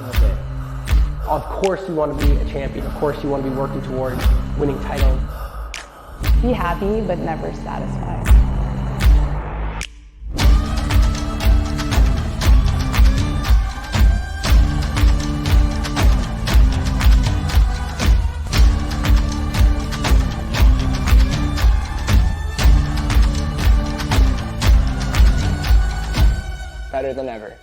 of it. Of course you want to be a champion. Of course you want to be working towards winning titles. Be happy, but never satisfied. Better than ever.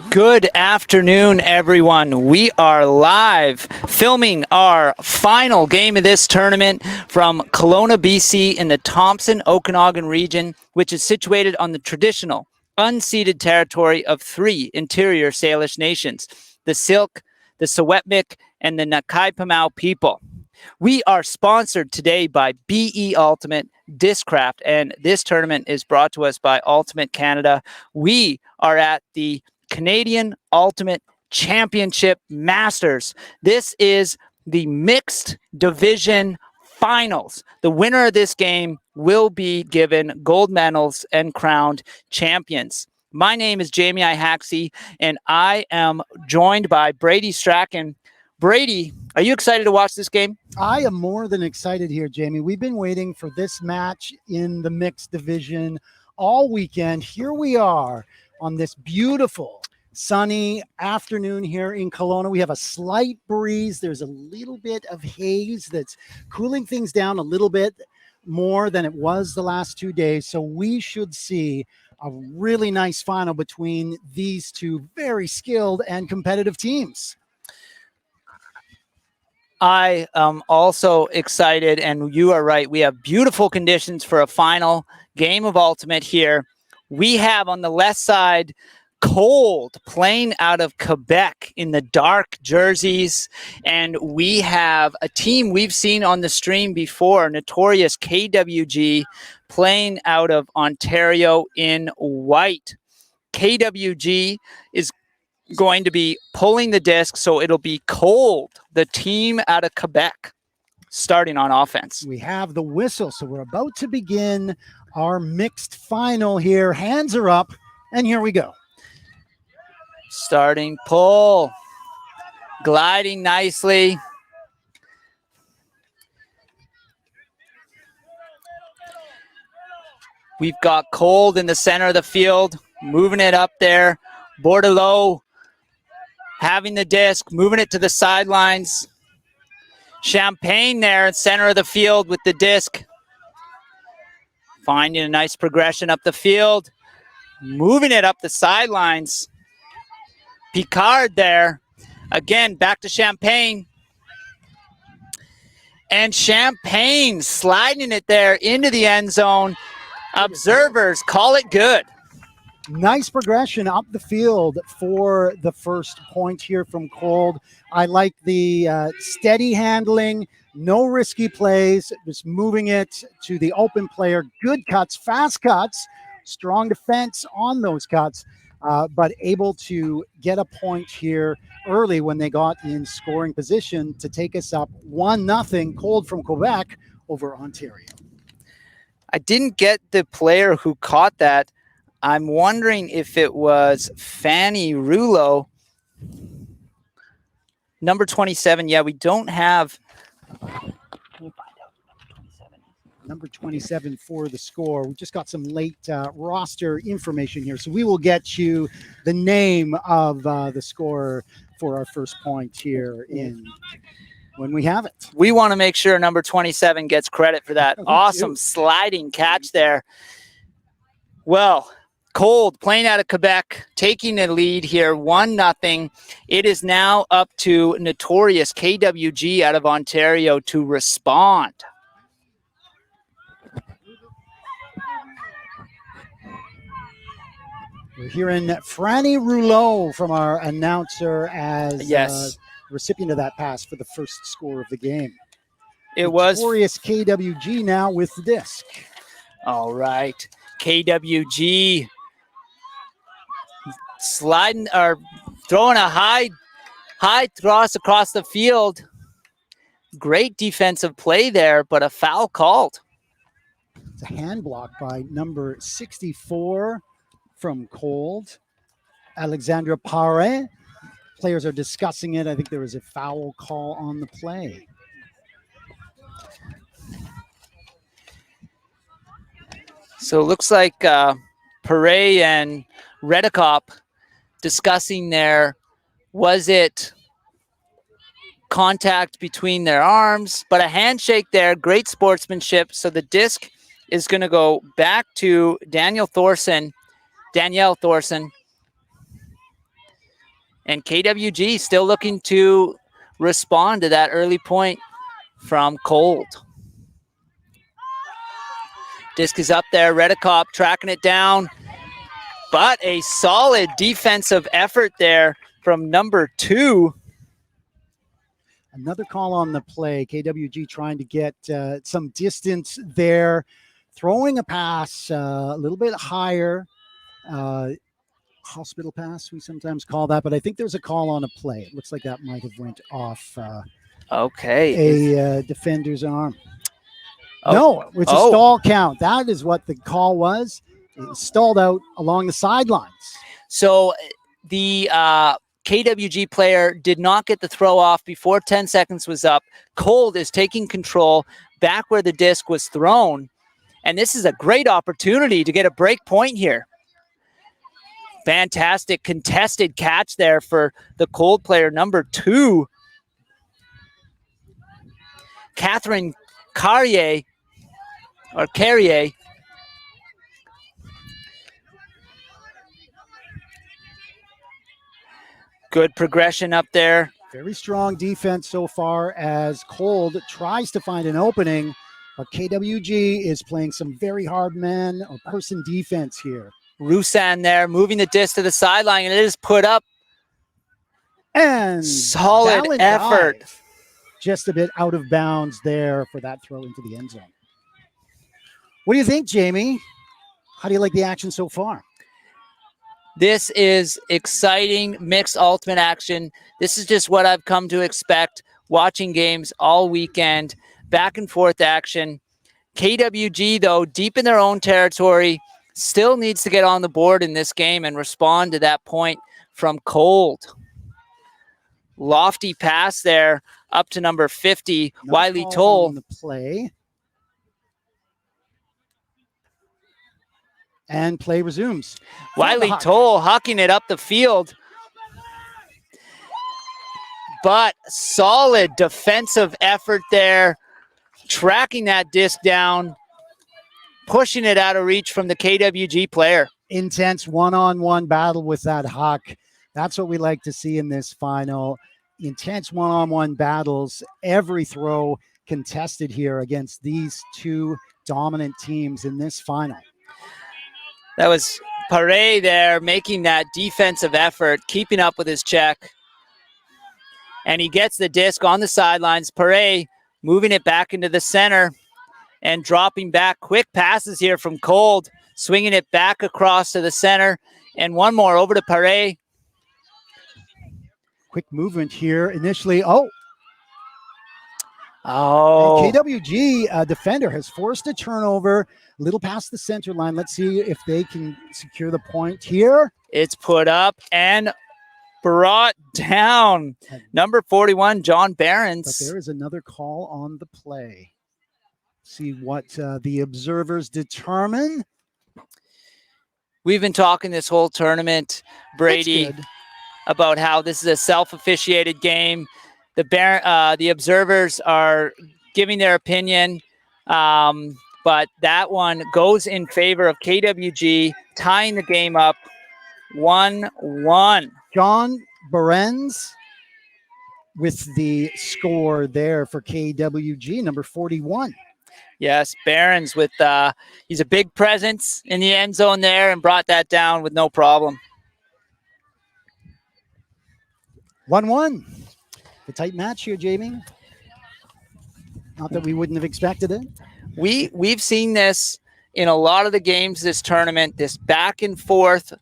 Good afternoon, everyone. We are live filming our final game of this tournament from Kelowna, BC in the Thompson-Okanagan region, which is situated on the traditional, unceded territory of 3 interior Salish nations, the Syilx, the Secwepemc, and the Nakai-Pamau people. We are sponsored today by BE Ultimate Discraft, and this tournament is brought to us by Ultimate Canada. We are at the Canadian Ultimate Championship Masters. This is the mixed division finals. The winner of this game will be given gold medals and crowned champions. My name is Jamie Ihaxi, and I am joined by Brady Strachan. Brady, are you excited to watch this game? I am more than excited here, Jamie. We've been waiting for this match in the mixed division all weekend. Here we are on this beautiful sunny afternoon here in Kelowna. We have a slight breeze. There's a little bit of haze that's cooling things down a little bit more than it was the last 2 days. So we should see a really nice final between these two very skilled and competitive teams. I am also excited, and you are right. We have beautiful conditions for a final game of Ultimate here. We have on the left side Qold playing out of Quebec in the dark jerseys, and we have a team we've seen on the stream before, notorious KWG, playing out of Ontario in white. KWG is going to be pulling the disc, so it'll be Qold, the team out of Quebec, starting on offense. We have the whistle, so we're about to begin our mixed final here. Hands are up, and here we go. Starting pull, gliding nicely. We've got Qold in the center of the field, moving it up there. Bordelot having the disc, moving it to the sidelines. Champagne there in center of the field with the disc. Finding a nice progression up the field, moving it up the sidelines. Picard there. Again, back to Champagne. And Champagne sliding it there into the end zone. Observers call it good. Nice progression up the field for the first point here from Qold. I like the steady handling, no risky plays, just moving it to the open player. Good cuts, fast cuts, strong defense on those cuts. But able to get a point here early when they got in scoring position to take us up 1-0. Qold from Quebec over Ontario. I didn't get the player who caught that. I'm wondering if it was Fanny Rouleau. Number 27. Yeah, we don't have. Can you find out who number 27 is? Number 27 for the score. We just got some late roster information here, so we will get you the name of the scorer for our first point here in when we have it. We want to make sure number 27 gets credit for that awesome sliding catch there. Well, Qold playing out of Quebec, taking the lead here, 1-0. It is now up to notorious KWG out of Ontario to respond. We're hearing Franny Rouleau from our announcer as recipient of that pass for the first score of the game. It was notorious KWG now with the disc. All right, KWG sliding or throwing a high toss across the field. Great defensive play there, but a foul called. It's a hand block by number 64 from Qold. Alexandra Paré. Players are discussing it. I think there was a foul call on the play. So it looks like Paré and Redekop discussing there. Was it contact between their arms? But a handshake there. Great sportsmanship. So the disc is going to go back to Danielle Thorson. And KWG still looking to respond to that early point from Qold. Disc is up there. Redekop tracking it down. But a solid defensive effort there from number 2. Another call on the play. KWG trying to get some distance there. Throwing a pass a little bit higher. Hospital pass, we sometimes call that. But I think there's a call on a play. It looks like that might have went off a defender's arm. No, it's a stall count. That is what the call was. It stalled out along the sidelines. So the KWG player did not get the throw off before 10 seconds was up. Qold is taking control back where the disc was thrown. And this is a great opportunity to get a break point here. Fantastic contested catch there for the Qold player, number 2. Catherine Carrier. Good progression up there. Very strong defense so far as Qold tries to find an opening, but KWG is playing some very hard man or person defense here. Roussan there, moving the disc to the sideline, and it is put up. And solid effort. Dive. Just a bit out of bounds there for that throw into the end zone. What do you think, Jamie? How do you like the action so far? This is exciting mixed ultimate action. This is just what I've come to expect watching games all weekend. Back and forth action. KWG, though, deep in their own territory, still needs to get on the board in this game and respond to that point from Qold. Lofty pass there up to number 50, Wiley Toll. On the play. And play resumes. Wiley Toll hucking it up the field. But solid defensive effort there. Tracking that disc down. Pushing it out of reach from the KWG player. Intense one-on-one battle with that huck. That's what we like to see in this final. Intense one-on-one battles. Every throw contested here against these two dominant teams in this final. That was Paré there making that defensive effort, keeping up with his check. And he gets the disc on the sidelines. Paré moving it back into the center and dropping back. Quick passes here from Qold, swinging it back across to the center. And one more over to Paré. Quick movement here initially. KWG defender has forced a turnover, a little past the center line. Let's see if they can secure the point here. It's put up and brought down. Number 41, John Behrens. But there is another call on the play. See what the observers determine. We've been talking this whole tournament, Brady, That's good. about how this is a self-officiated game. The observers are giving their opinion, but that one goes in favor of KWG, tying the game up 1-1. John Berens with the score there for KWG, number 41. Yes, Barons with he's a big presence in the end zone there and brought that down with no problem. 1-1. A tight match here, Jamie. Not that we wouldn't have expected it. We've seen this in a lot of the games this tournament, this back and forth,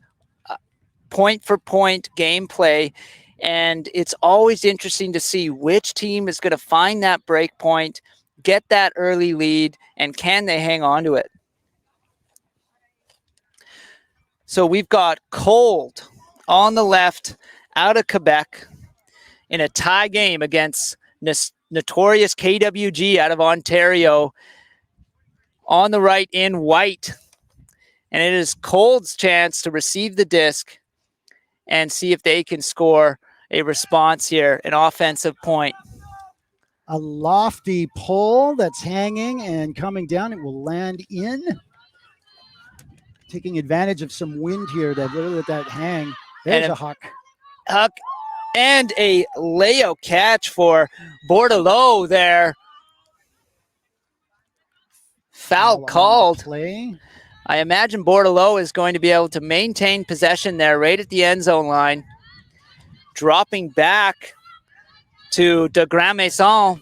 point for point gameplay, and it's always interesting to see which team is going to find that break point, get that early lead, and can they hang on to it? So we've got Qold on the left out of Quebec in a tie game against notorious KWG out of Ontario. On the right in white. And it is Qold's chance to receive the disc and see if they can score a response here, an offensive point. A lofty pull that's hanging and coming down. It will land in. Taking advantage of some wind here to let that hang. There's a huck. Huck and a layout catch for Bordelot there. Foul called. Play. I imagine Bordelot is going to be able to maintain possession there right at the end zone line. Dropping back to de Grand Maison.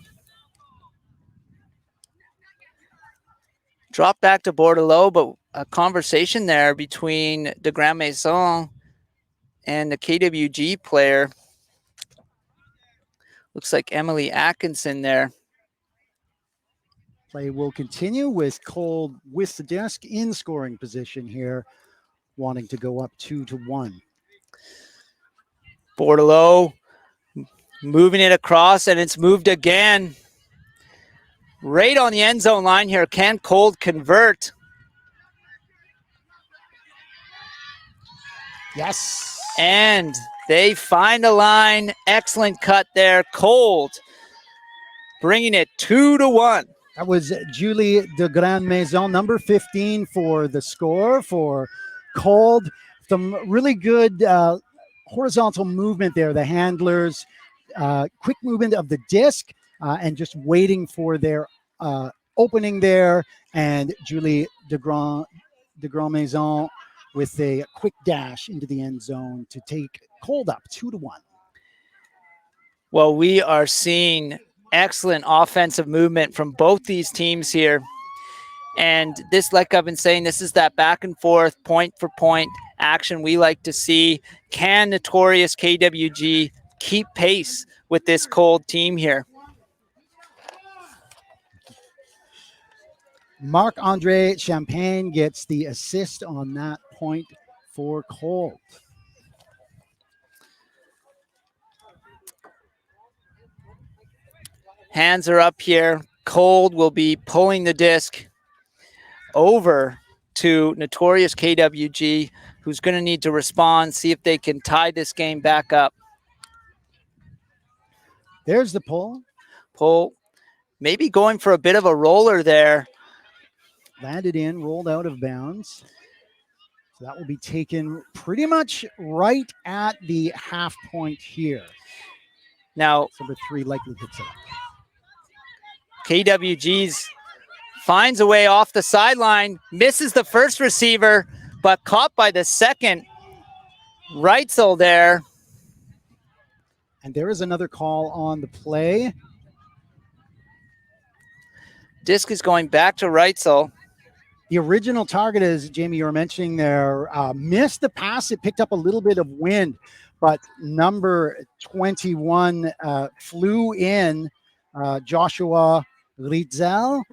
Drop back to Bordelot, but a conversation there between de Grand Maison and the KWG player. Looks like Emily Atkinson there. Play will continue with Qold with the disc in scoring position here, wanting to go up 2-1. Bordelot moving it across, and it's moved again. Right on the end zone line here. Can Qold convert? Yes. And they find a line. Excellent cut there. Qold bringing it 2-1. That was Julie de Grand Maison, number 15 for the score for Qold. Some really good horizontal movement there. The handlers, quick movement of the disc, and just waiting for their opening there. And Julie de Grand Maison with a quick dash into the end zone to take Qold up 2-1. Well, we are seeing excellent offensive movement from both these teams here. And this, like I've been saying, this is that back and forth, point for point action we like to see. Can notorious KWG keep pace with this Qold team here? Marc-Andre Champagne gets the assist on that point for Qold. Hands are up here. Qold will be pulling the disc over to notorious KWG, who's going to need to respond, see if they can tie this game back up. There's the pull. Pull, maybe going for a bit of a roller there. Landed in, rolled out of bounds. So that will be taken pretty much right at the half point here. Now, number 3 likely picks it up. KWG's finds a way off the sideline, misses the first receiver, but caught by the second. Reitzel there. And there is another call on the play. Disc is going back to Reitzel. The original target, as Jamie, you were mentioning there, missed the pass. It picked up a little bit of wind, but number 21 flew in. Joshua Reitzel.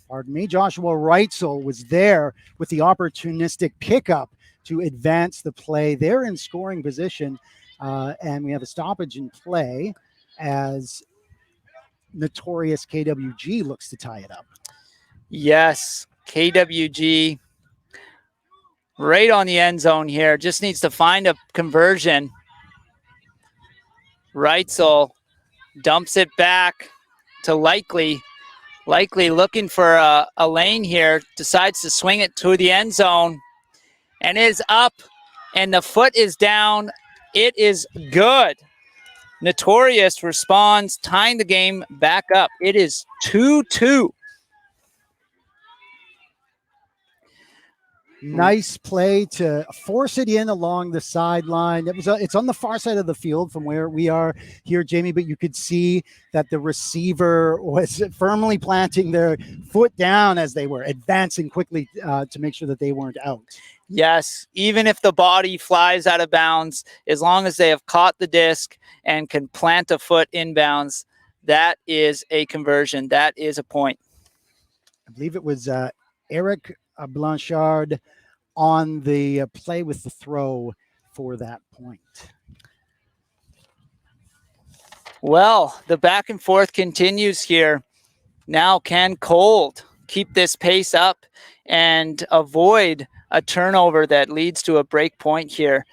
Pardon me. Joshua Reitzel was there with the opportunistic pickup to advance the play. They're in scoring position, and we have a stoppage in play as notorious KWG looks to tie it up. Yes, KWG right on the end zone here. Just needs to find a conversion. Reitzel dumps it back to Likely. Likely looking for a lane here. Decides to swing it to the end zone. And it is up. And the foot is down. It is good. Notorious responds, tying the game back up. It is 2-2. Nice play to force it in along the sideline. It's on the far side of the field from where we are here, Jamie, but you could see that the receiver was firmly planting their foot down as they were advancing quickly to make sure that they weren't out. Yes, even if the body flies out of bounds, as long as they have caught the disc and can plant a foot inbounds, that is a conversion. That is a point. I believe it was Eric Blanchard on the play with the throw for that point. Well, the back and forth continues here. Now can Qold keep this pace up and avoid a turnover that leads to a break point here?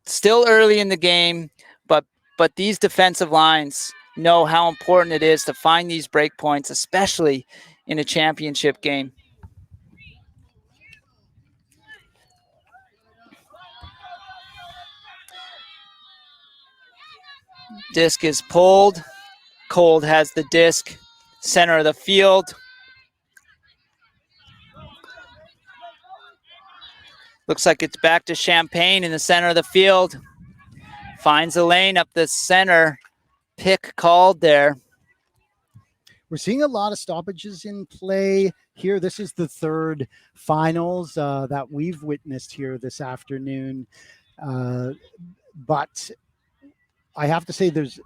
Still early in the game, but these defensive lines know how important it is to find these break points, especially in a championship game. Disc is pulled. Qold has the disc, center of the field. Looks like it's back to Champagne in the center of the field. Finds a lane up the center. Pick called there. We're seeing a lot of stoppages in play here. This is the third finals that we've witnessed here this afternoon. But I have to say there's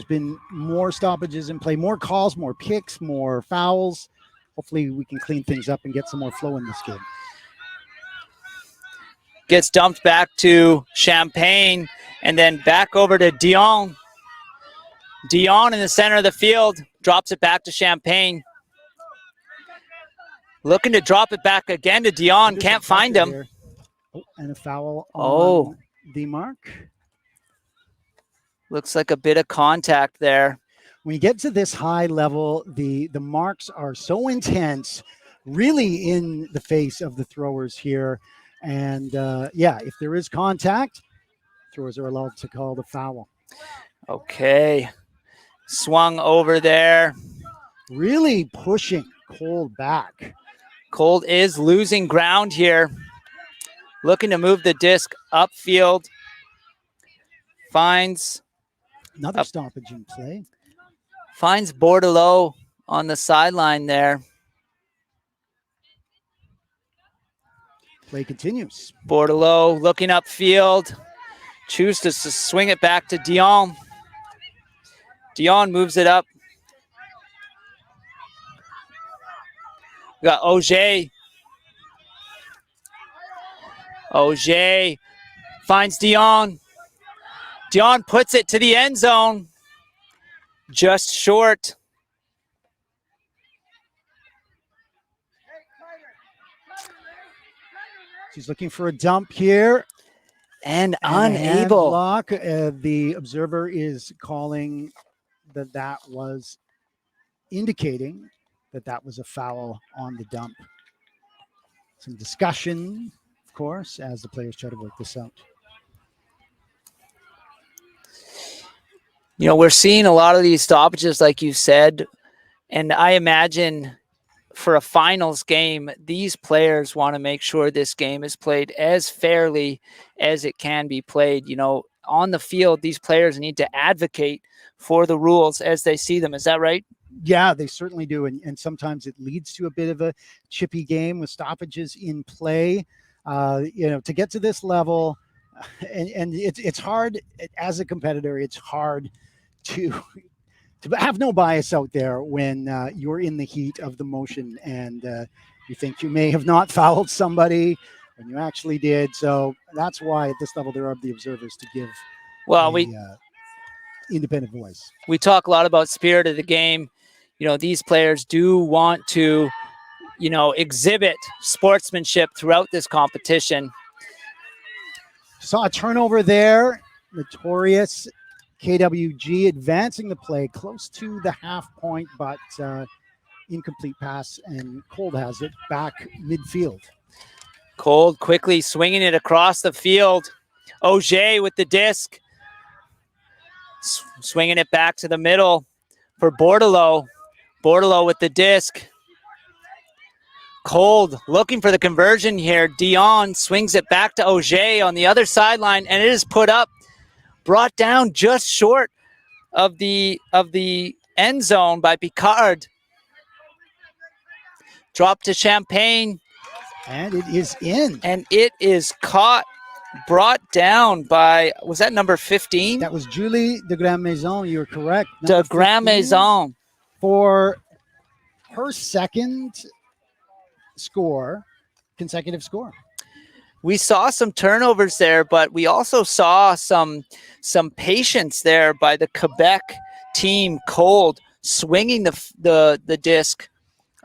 been more stoppages in play, more calls, more kicks, more fouls. Hopefully we can clean things up and get some more flow in this game. Gets dumped back to Champagne and then back over to Dion. Dion in the center of the field, drops it back to Champagne. Looking to drop it back again to Dion, can't find him. Here. Oh, and a foul on the mark. Looks like a bit of contact there. When you get to this high level, the marks are so intense, really in the face of the throwers here. And if there is contact, throwers are allowed to call the foul. Okay. Swung over there. Really pushing Qold back. Qold is losing ground here. Looking to move the disc upfield. Finds another stoppage in play. Finds Bordelot on the sideline there. Play continues. Bordelot looking upfield. Chooses to swing it back to Dion. Dion moves it up. We got Auger. Auger finds Dion. Dion puts it to the end zone. Just short. She's looking for a dump here. And unable. Block. The observer is calling that was indicating that was a foul on the dump. Some discussion, of course, as the players try to work this out. You know, we're seeing a lot of these stoppages, like you said, and I imagine for a finals game, these players want to make sure this game is played as fairly as it can be played. You know, on the field, these players need to advocate for the rules as they see them. Is that right? Yeah, they certainly do. And sometimes it leads to a bit of a chippy game with stoppages in play. To get to this level, and it's hard as a competitor, it's hard to have no bias out there when you're in the heat of the motion and you think you may have not fouled somebody when you actually did. So that's why at this level there are the observers to give independent voice. We talk a lot about spirit of the game. You know, these players do want to, you know, exhibit sportsmanship throughout this competition. Saw a turnover there. Notorious KWG advancing the play close to the half point, but incomplete pass, and Qold has it back midfield. Qold quickly swinging it across the field. Auger with the disc. Swinging it back to the middle for Bordelot. Bordelot with the disc. Qold looking for the conversion here. Dion swings it back to Auger on the other sideline, and it is put up, brought down just short of the end zone by Picard. Drop to Champagne. And it is in. And it is caught, brought down by, was that number 15? That was Julie de Grand Maison. You're correct. De Grand Maison. For her second consecutive score. We saw some turnovers there, but we also saw some patience there by the Quebec team, Qold, swinging the disc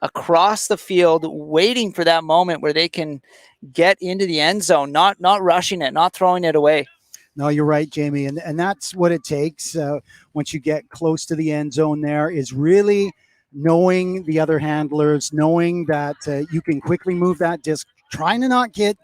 across the field, waiting for that moment where they can get into the end zone, not rushing it, not throwing it away. No, you're right, Jamie. And that's what it takes once you get close to the end zone there, is really knowing the other handlers, knowing that you can quickly move that disc, trying to not get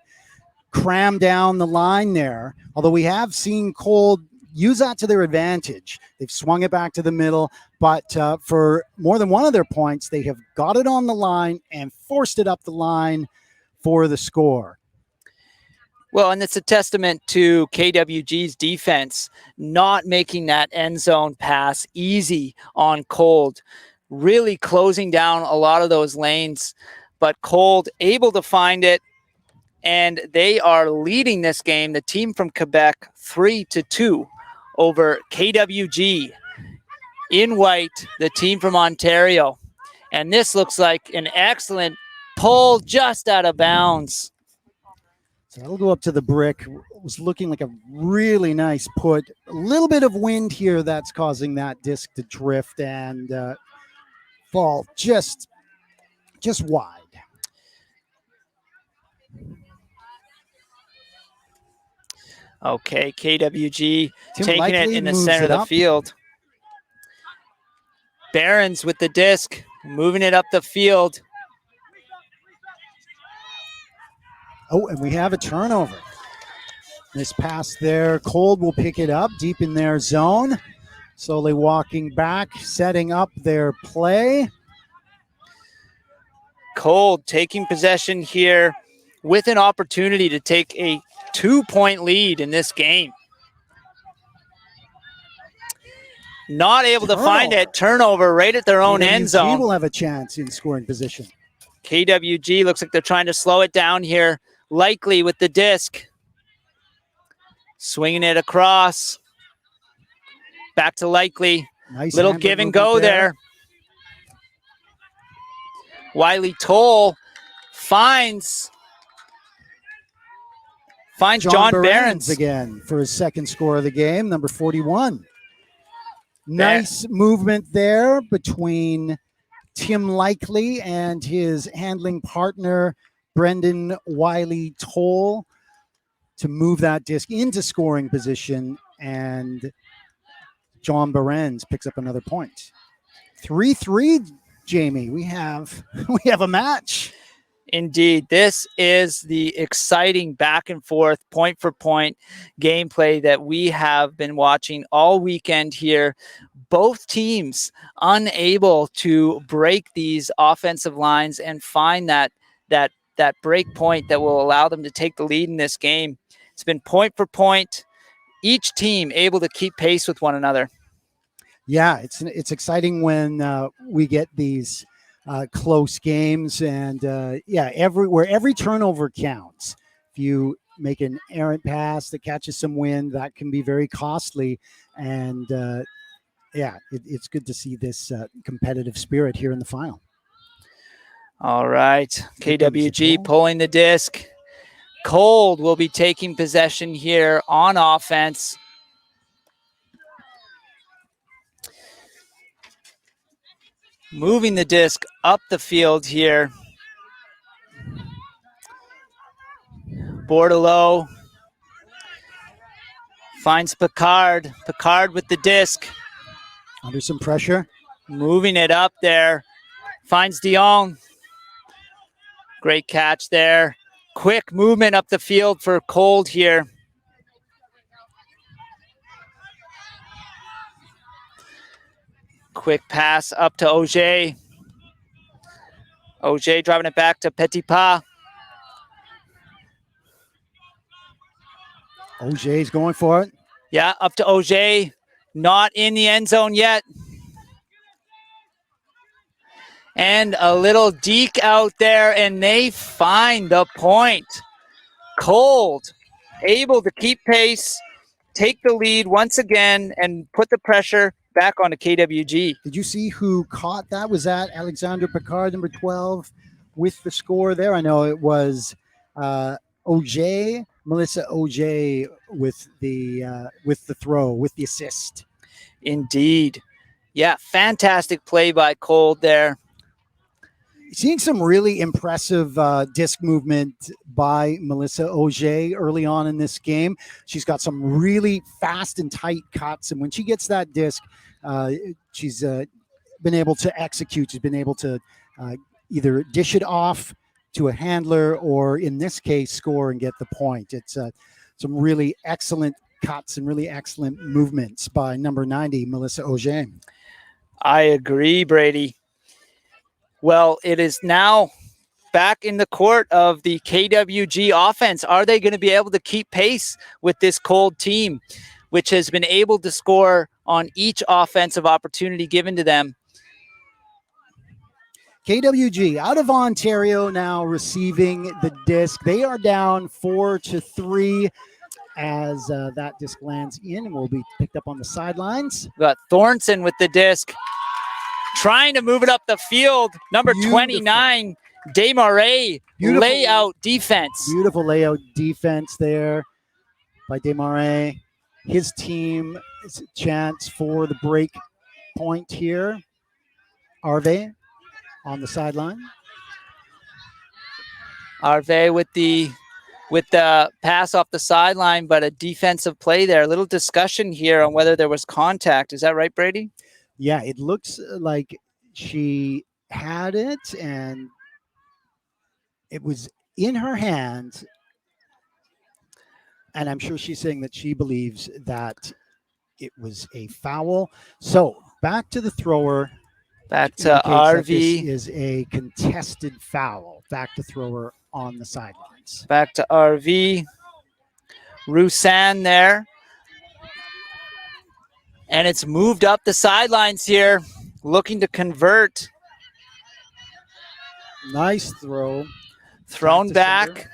crammed down the line there. Although we have seen Qold use that to their advantage. They've swung it back to the middle, but for more than one of their points, they have got it on the line and forced it up the line for the score. Well, and it's a testament to KWG's defense, not making that end zone pass easy on Qold, really closing down a lot of those lanes, but Qold able to find it, and they are leading this game, the team from Quebec, 3-2 over KWG. In white, the team from Ontario. And this looks like an excellent pull just out of bounds. So that'll go up to the brick. It was looking like a really nice put. A little bit of wind here that's causing that disc to drift and fall just wide. Okay, KWG Tim taking it Likely in the moves center it of the up. field. Barons with the disc, moving it up the field. Oh, and we have a turnover. This pass there, Qold will pick it up deep in their zone. Slowly walking back, setting up their play. Qold taking possession here with an opportunity to take a 2-point lead in this game. Not able to find it. Turnover right at their own end zone. will have a chance in scoring position. KWG looks like they're trying to slow it down here. Likely with the disc. Swinging it across. Back to Likely. Nice little hand give and movement go there. Wiley Toll finds John Barons again for his second score of the game, number 41. Nice movement there between Tim Likely and his handling partner, Brendan Wiley Toll, to move that disc into scoring position, and John Barons picks up another point. 3-3, Jamie. We have a match. Indeed, this is the exciting back and forth, point for point gameplay that we have been watching all weekend here. Both teams unable to break these offensive lines and find that break point that will allow them to take the lead in this game. It's been point for point, each team able to keep pace with one another. Yeah, it's exciting when we get these close games, and every turnover counts. If you make an errant pass that catches some wind, that can be very costly. And it's good to see this competitive spirit here in the final. All right, KWG pulling the disc. Qold will be taking possession here on offense. moving the disc up the field here. Bordelot finds Picard. Picard with the disc. Under some pressure. Moving it up there. Finds Dion. Great catch there. Quick movement up the field for Qold here. Quick pass up to Auger. Auger driving it back to Petit Pas. Auger's going for it. Yeah, up to Auger. Not in the end zone yet. And a little deke out there, and they find the point. Qold able to keep pace, take the lead once again, and put the pressure back onto KWG. Did you see who caught that? Was that Alexander Picard, number 12, with the score there? I know it was Auger, Melissa Auger with the throw, with the assist. Indeed. Yeah, fantastic play by Qold there. Seeing some really impressive disc movement by Melissa Auger early on in this game. She's got some really fast and tight cuts, and when she gets that disc, she's been able to execute. She's been able to either dish it off to a handler or, in this case, score and get the point. It's some really excellent cuts and really excellent movements by number 90, Melissa Auger. I agree, Brady. Well, it is now back in the court of the KWG offense. Are they going to be able to keep pace with this Qold team, which has been able to score on each offensive opportunity given to them? KWG out of Ontario now receiving the disc. They are down 4-3 as that disc lands in and will be picked up on the sidelines. We've got Thornton with the disc, trying to move it up the field. Number 29, Desmarais, layout defense. Beautiful layout defense there by Desmarais. His team is a chance for the break point here. Arve on the sideline. Arve with the pass off the sideline, but a defensive play there. A little discussion here on whether there was contact. Is that right, Brady? Yeah, it looks like she had it and it was in her hands. And I'm sure she's saying that she believes that it was a foul. So back to the thrower. Back to RV. This is a contested foul. Back to thrower on the sidelines. Back to RV. Roussan there. And it's moved up the sidelines here, looking to convert. Nice throw. Thrown back.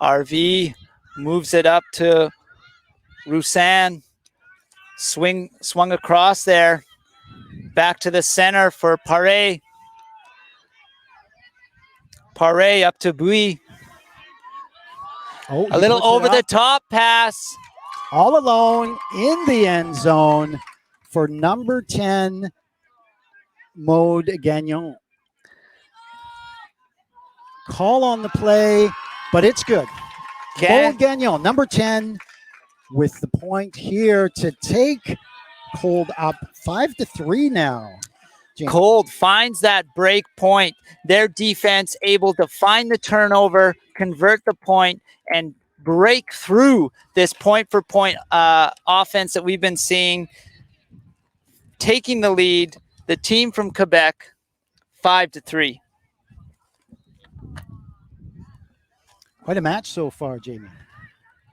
RV moves it up to Roussan. Swung across there. Back to the center for Paré. Paré up to Bui. Oh, a little over the top pass. All alone in the end zone for number 10, Maud Gagnon. Call on the play, but it's good. Maud Gagnon, number 10, with the point here to take Qold up 5-3 now. James. Qold finds that break point. Their defense able to find the turnover, convert the point, and break through this point-for-point offense that we've been seeing. Taking the lead, the team from Quebec, 5-3. Quite a match so far, Jamie.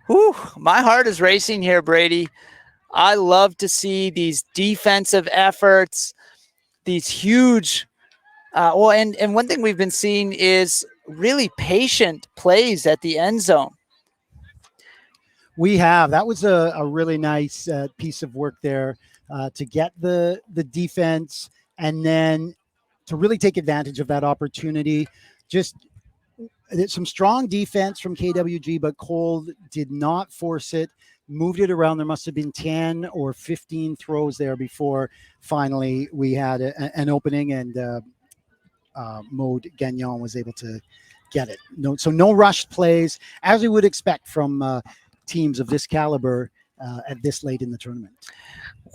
Whew, my heart is racing here, Brady. I love to see these defensive efforts, these huge, and one thing we've been seeing is really patient plays at the end zone. We have. That was a really nice piece of work there to get the defense and then to really take advantage of that opportunity. Just some strong defense from KWG, but Qold did not force it, moved it around. There must have been 10 or 15 throws there before finally we had an opening, and Maud Gagnon was able to get it. No rushed plays, as we would expect from teams of this caliber at this late in the tournament.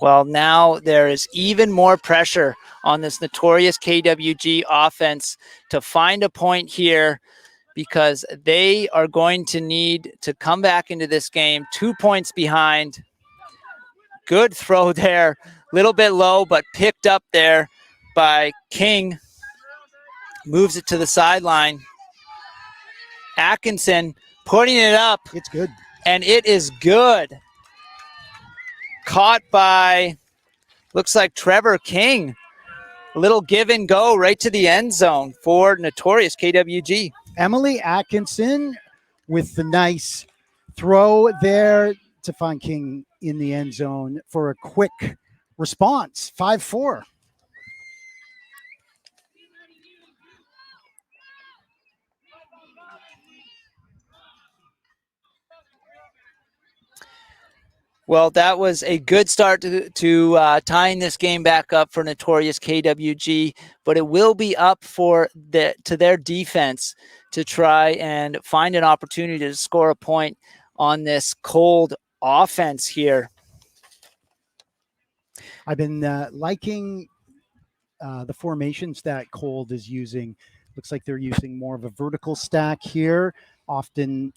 Well, now there is even more pressure on this notorious KWG offense to find a point here, because they are going to need to come back into this game 2 points behind. Good throw there, little bit low, but picked up there by King. Moves it to the sideline. Atkinson putting it up. It's good. And it is good. Caught by, looks like Trevor King. A little give and go right to the end zone for notorious KWG. Emily Atkinson with the nice throw there to find King in the end zone for a quick response. 5-4. Well, that was a good start to tying this game back up for notorious KWG, but it will be up to their defense to try and find an opportunity to score a point on this Qold offense here. I've been liking the formations that Qold is using. Looks like they're using more of a vertical stack here. Often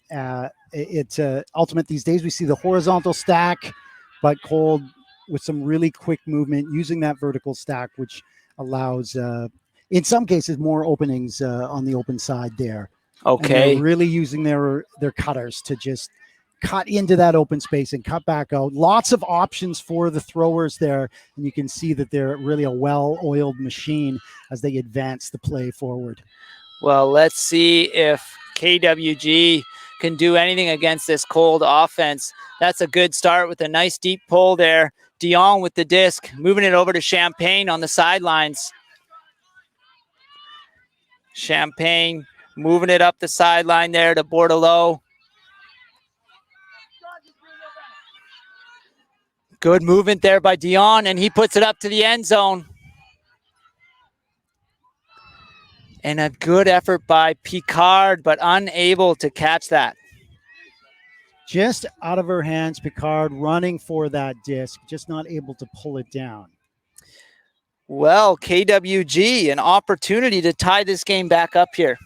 it's ultimate these days. We see the horizontal stack, but Qold with some really quick movement using that vertical stack, which allows, in some cases, more openings on the open side there. Okay. Really using their cutters to just cut into that open space and cut back out. Lots of options for the throwers there, and you can see that they're really a well-oiled machine as they advance the play forward. Well, let's see if KWG can do anything against this Qold offense. That's a good start with a nice deep pull there. Dion with the disc, moving it over to Champagne on the sidelines. Champagne moving it up the sideline there to Bordelot. Good movement there by Dion, and he puts it up to the end zone. And a good effort by Picard, but unable to catch that. Just out of her hands, Picard running for that disc, just not able to pull it down. Well, KWG, an opportunity to tie this game back up here.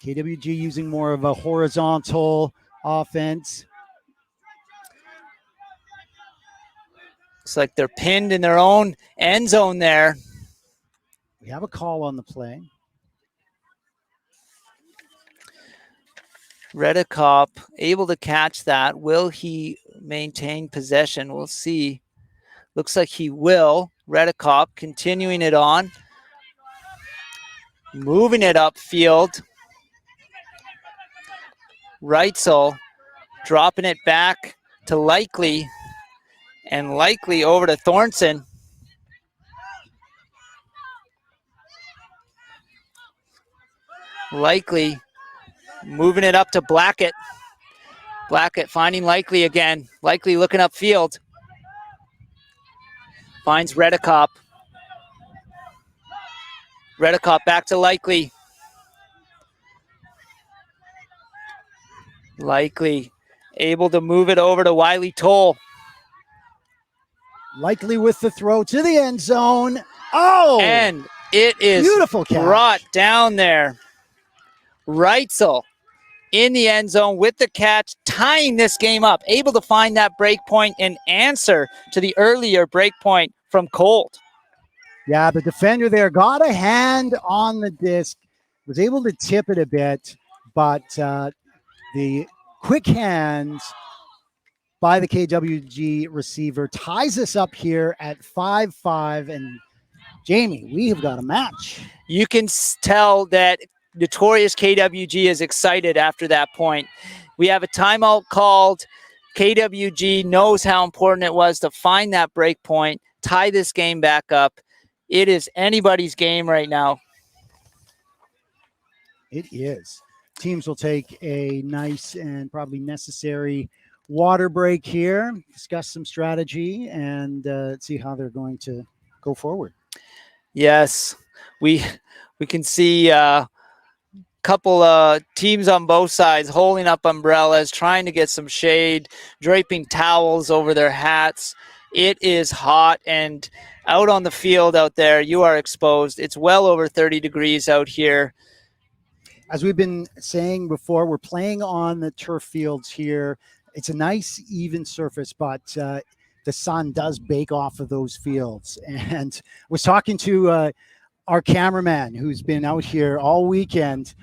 KWG using more of a horizontal offense. Looks like they're pinned in their own end zone there. We have a call on the play. Redekop able to catch that. Will he maintain possession? We'll see. Looks like he will. Redekop continuing it on. Moving it upfield. Reitzel dropping it back to Likely. And Likely over to Thornton. Likely moving it up to Blackett. Blackett finding Likely again. Likely looking upfield. Finds Redekop. Redekop back to Likely. Likely able to move it over to Wiley Toll. Likely with the throw to the end zone. Oh! And it is beautiful catch. Brought down there. Reitzel in the end zone with the catch, tying this game up, able to find that break point and answer to the earlier break point from Qold. Yeah, the defender there got a hand on the disc, was able to tip it a bit, but the quick hands by the KWG receiver ties us up here at 5-5. And Jamie, we have got a match. You can tell that notorious KWG is excited after that point. We have a timeout called. KWG knows how important it was to find that break point, tie this game back up. It is anybody's game right now. It is. Teams will take a nice and probably necessary water break here, discuss some strategy, and see how they're going to go forward. Yes, we can see a couple teams on both sides holding up umbrellas, trying to get some shade, draping towels over their hats. It is hot, and out on the field out there, you are exposed. It's well over 30 degrees out here. As we've been saying before, we're playing on the turf fields here. It's a nice, even surface, but the sun does bake off of those fields. And I was talking to our cameraman who's been out here all weekend,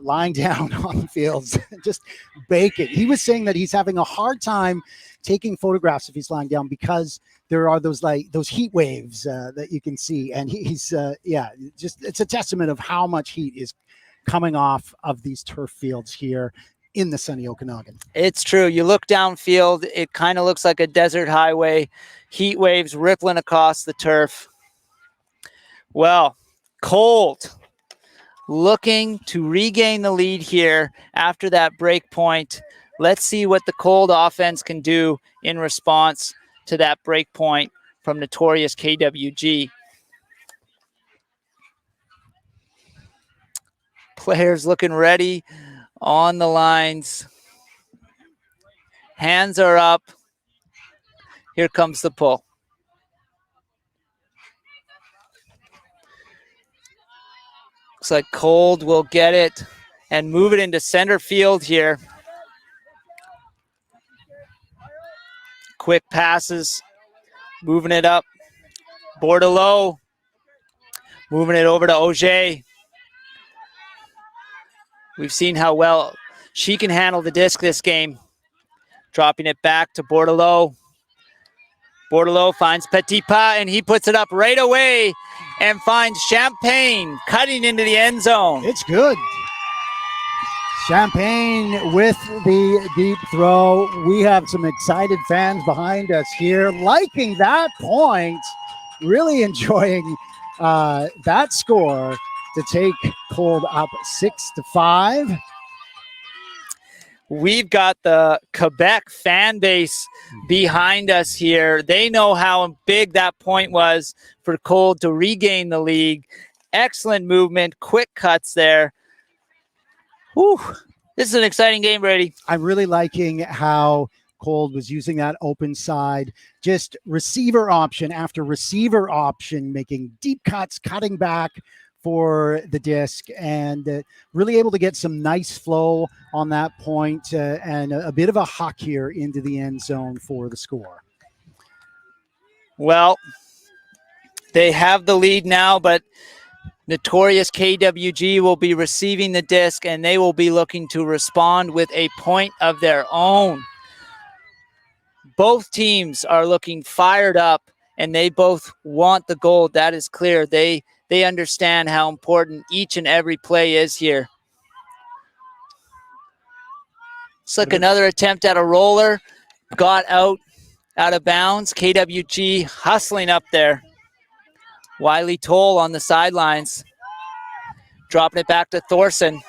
lying down on the fields, just baking. He was saying that he's having a hard time taking photographs if he's lying down because there are those heat waves that you can see. And he's it's a testament of how much heat is coming off of these turf fields here in the sunny Okanagan. It's true. You look downfield, it kind of looks like a desert highway, heat waves rippling across the turf. Well, Qold looking to regain the lead here after that break point. Let's see what the Qold offense can do in response to that break point from notorious KWG. Players looking ready on the lines. Hands are up. Here comes the pull. Looks like Qold will get it and move it into center field here. Quick passes, moving it up. Bordelot, moving it over to Auger. We've seen how well she can handle the disc this game. Dropping it back to Bordelot. Bordelot finds Petipa, and he puts it up right away and finds Champagne cutting into the end zone. It's good. Champagne with the deep throw. We have some excited fans behind us here liking that point, really enjoying that score to take Qold up 6-5. We've got the Quebec fan base behind us here. They know how big that point was for Qold to regain the league. Excellent movement, quick cuts there. Whew. This is an exciting game, Brady. I'm really liking how Qold was using that open side, just receiver option after receiver option, making deep cuts, cutting back for the disc, and really able to get some nice flow on that point, and a bit of a huck here into the end zone for the score. Well, they have the lead now, but notorious KWG will be receiving the disc, and they will be looking to respond with a point of their own. Both teams are looking fired up, and they both want the gold. That is clear. They understand how important each and every play is here. It's like another attempt at a roller. Got out of bounds. KWG hustling up there. Wiley Toll on the sidelines. Dropping it back to Thorson.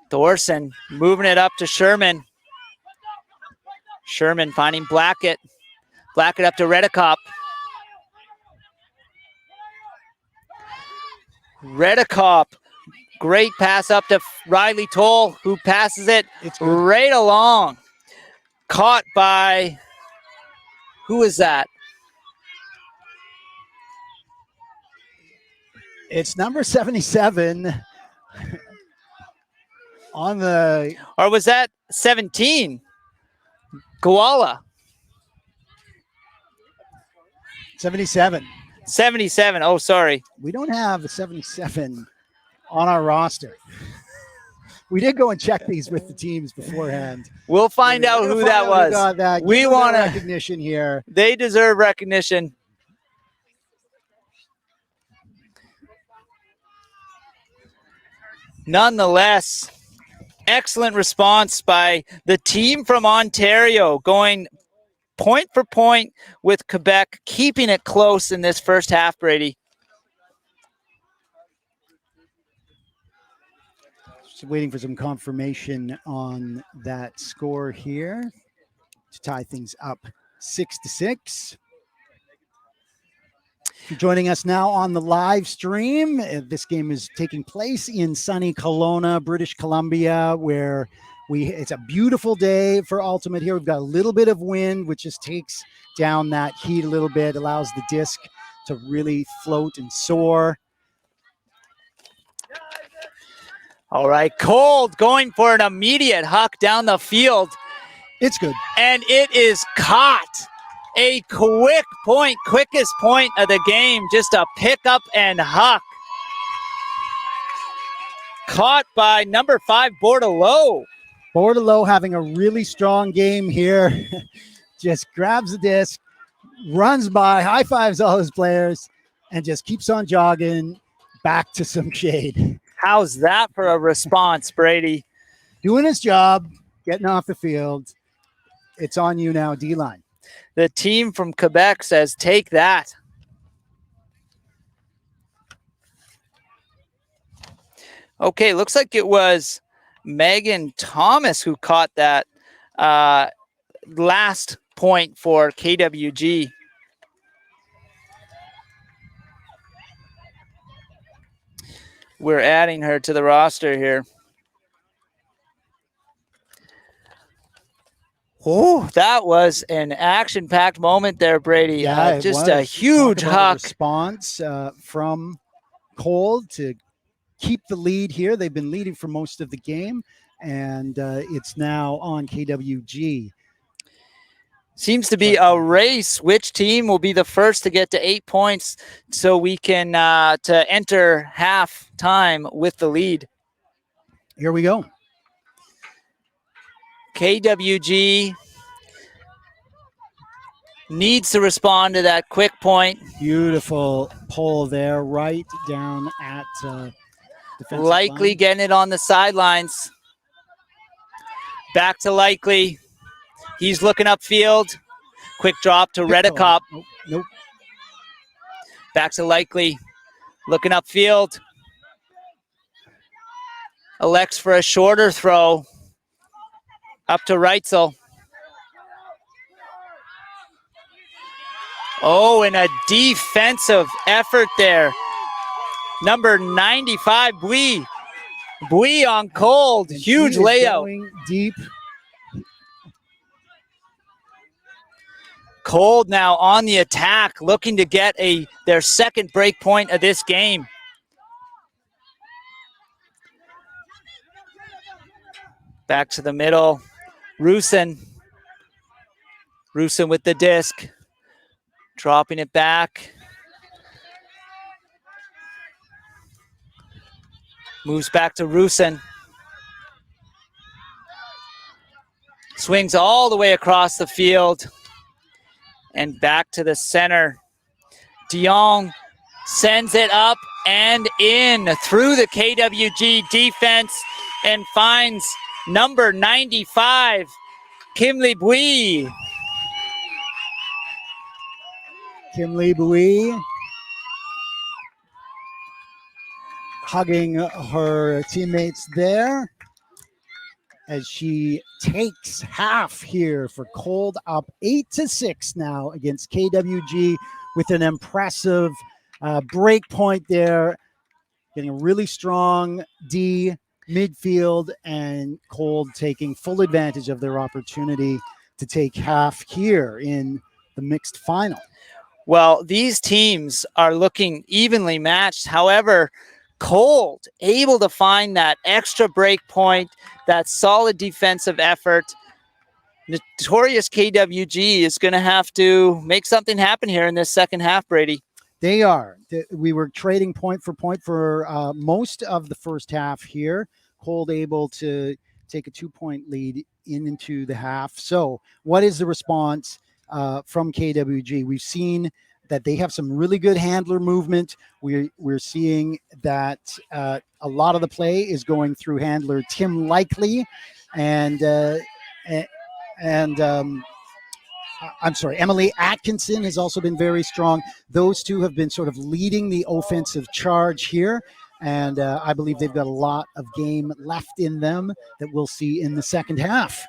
Thorson moving it up to Sherman. Sherman finding Blackett. Blackett up to Redekop. Redekop, great pass up to Riley Toll, who passes it right along. Caught by, who is that? It's number 77 on the... Or was that 17? Koala. 77. 77. Oh, sorry. We don't have a 77 on our roster. We did go and check these with the teams beforehand. We'll find out who that was. We want recognition here. They deserve recognition. Nonetheless, excellent response by the team from Ontario, going point for point with Quebec, keeping it close in this first half, Brady. Just waiting for some confirmation on that score here to tie things up 6-6. If you're joining us now on the live stream, this game is taking place in sunny Kelowna, British Columbia, where it's a beautiful day for Ultimate here. We've got a little bit of wind, which just takes down that heat a little bit, allows the disc to really float and soar. All right, Qold going for an immediate huck down the field. It's good. And it is caught. A quick point, quickest point of the game. Just a pick up and huck. Caught by number 5, Bordelot. Bordelot having a really strong game here. Just grabs the disc, runs by, high fives all his players, and just keeps on jogging back to some shade. How's that for a response, Brady? Doing his job, getting off the field. It's on you now, D-line. The team from Quebec says, take that. Okay, looks like it was Megan Thomas who caught that last point for KWG. We're adding her to the roster here. Oh, that an action-packed moment there, Brady. Yeah, just a huge huck. Response from Qold to keep the lead here. They've been leading for most of the game, and it's now on KWG. Seems to be a race. Which team will be the first to get to 8 points so we can to enter half time with the lead? Here we go. KWG needs to respond to that quick point. Beautiful pull there, right down at defensive Likely line. getting it on the sidelines. Back to Likely. He's looking upfield. Quick drop to Redicop. Nope. Back to Likely. Looking upfield. Elects for a shorter throw. Up to Reitzel. Oh, and a defensive effort there. Number 95, Bui. Bui on Qold. Huge layout. Going deep. Qold now on the attack, looking to get their second break point of this game. Back to the middle. Rusin with the disc. Dropping it back. Moves back to Rusin. Swings all the way across the field. And back to the center. Dion sends it up and in through the KWG defense and finds number 95, Kimli Bui. Kimli Bui hugging her teammates there as she takes half here for Qold, up 8-6 now against KWG with an impressive break point there, getting a really strong D midfield, and Qold taking full advantage of their opportunity to take half here in the mixed final. Well, these teams are looking evenly matched. However, Qold able to find that extra break point, that solid defensive effort. Notorious KWG is going to have to make something happen here in this second half, Brady. They are. We were trading point for most of the first half here. Qold able to take a 2-point lead into the half. So what is the response from KWG? We've seen that they have some really good handler movement. We're seeing that a lot of the play is going through handler Tim Likely and Emily Atkinson has also been very strong. Those two have been sort of leading the offensive charge here. And I believe they've got a lot of game left in them that we'll see in the second half.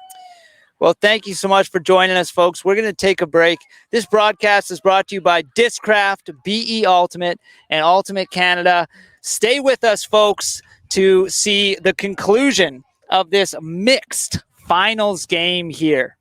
Well, thank you so much for joining us, folks. We're going to take a break. This broadcast is brought to you by Discraft, BE Ultimate, and Ultimate Canada. Stay with us, folks, to see the conclusion of this mixed finals game here.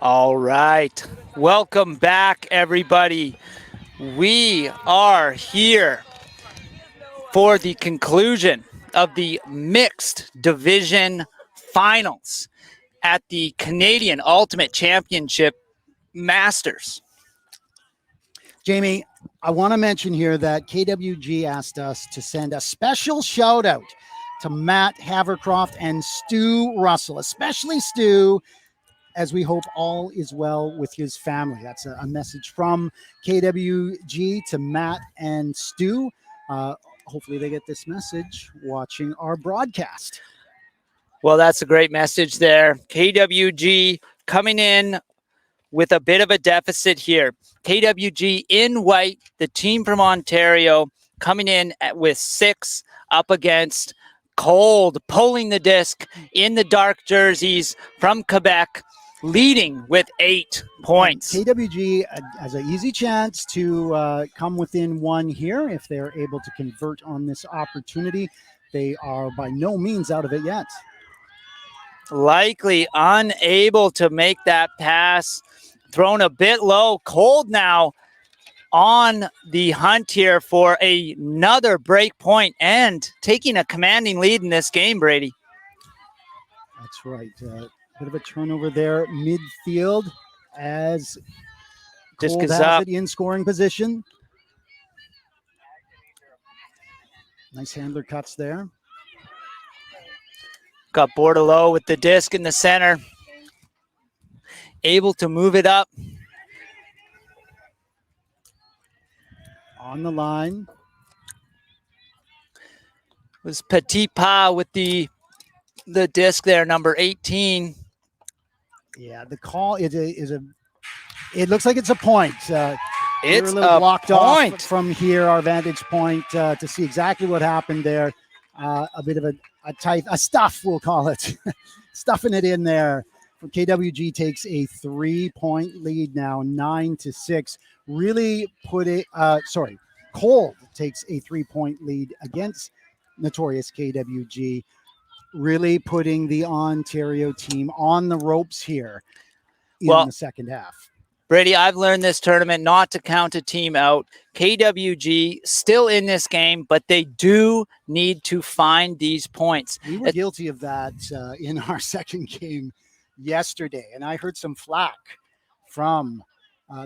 All right. Welcome back, everybody. We are here for the conclusion of the mixed division finals at the Canadian Ultimate Championship Masters. Jamie, I want to mention here that KWG asked us to send a special shout out to Matt Havercroft and Stu Russell, especially Stu, as we hope all is well with his family. That's a message from KWG to Matt and Stu. Hopefully they get this message watching our broadcast. Well, that's a great message there. KWG coming in with a bit of a deficit here. KWG in white, the team from Ontario, coming in with 6 up against Qold, pulling the disc in the dark jerseys from Quebec, leading with 8 points. And KWG has an easy chance to come within 1 here if they're able to convert on this opportunity. They are by no means out of it yet. Likely unable to make that pass. Thrown a bit low. Qold now on the hunt here for another break point and taking a commanding lead in this game, Brady. That's right. Bit of a turnover there midfield as Disc Qold is has up. it in scoring position. Nice handler cuts there. Got Bordelot with the disc in the center. Able to move it up. On the line. It was Petit Pas with the disc there, number 18. Yeah, the call is a it looks like it's a point. We're It's a little blocked point. off from here, our vantage point, to see exactly what happened there. A bit of a stuff, we'll call it. Stuffing it in there. KWG takes a 3-point lead now, 9-6. Really put it, Qold takes a 3-point lead against notorious KWG, really putting the Ontario team on the ropes here in the second half. Brady, I've learned this tournament not to count a team out. KWG still in this game, but they do need to find these points. We were guilty of that in our second game yesterday, and I heard some flack from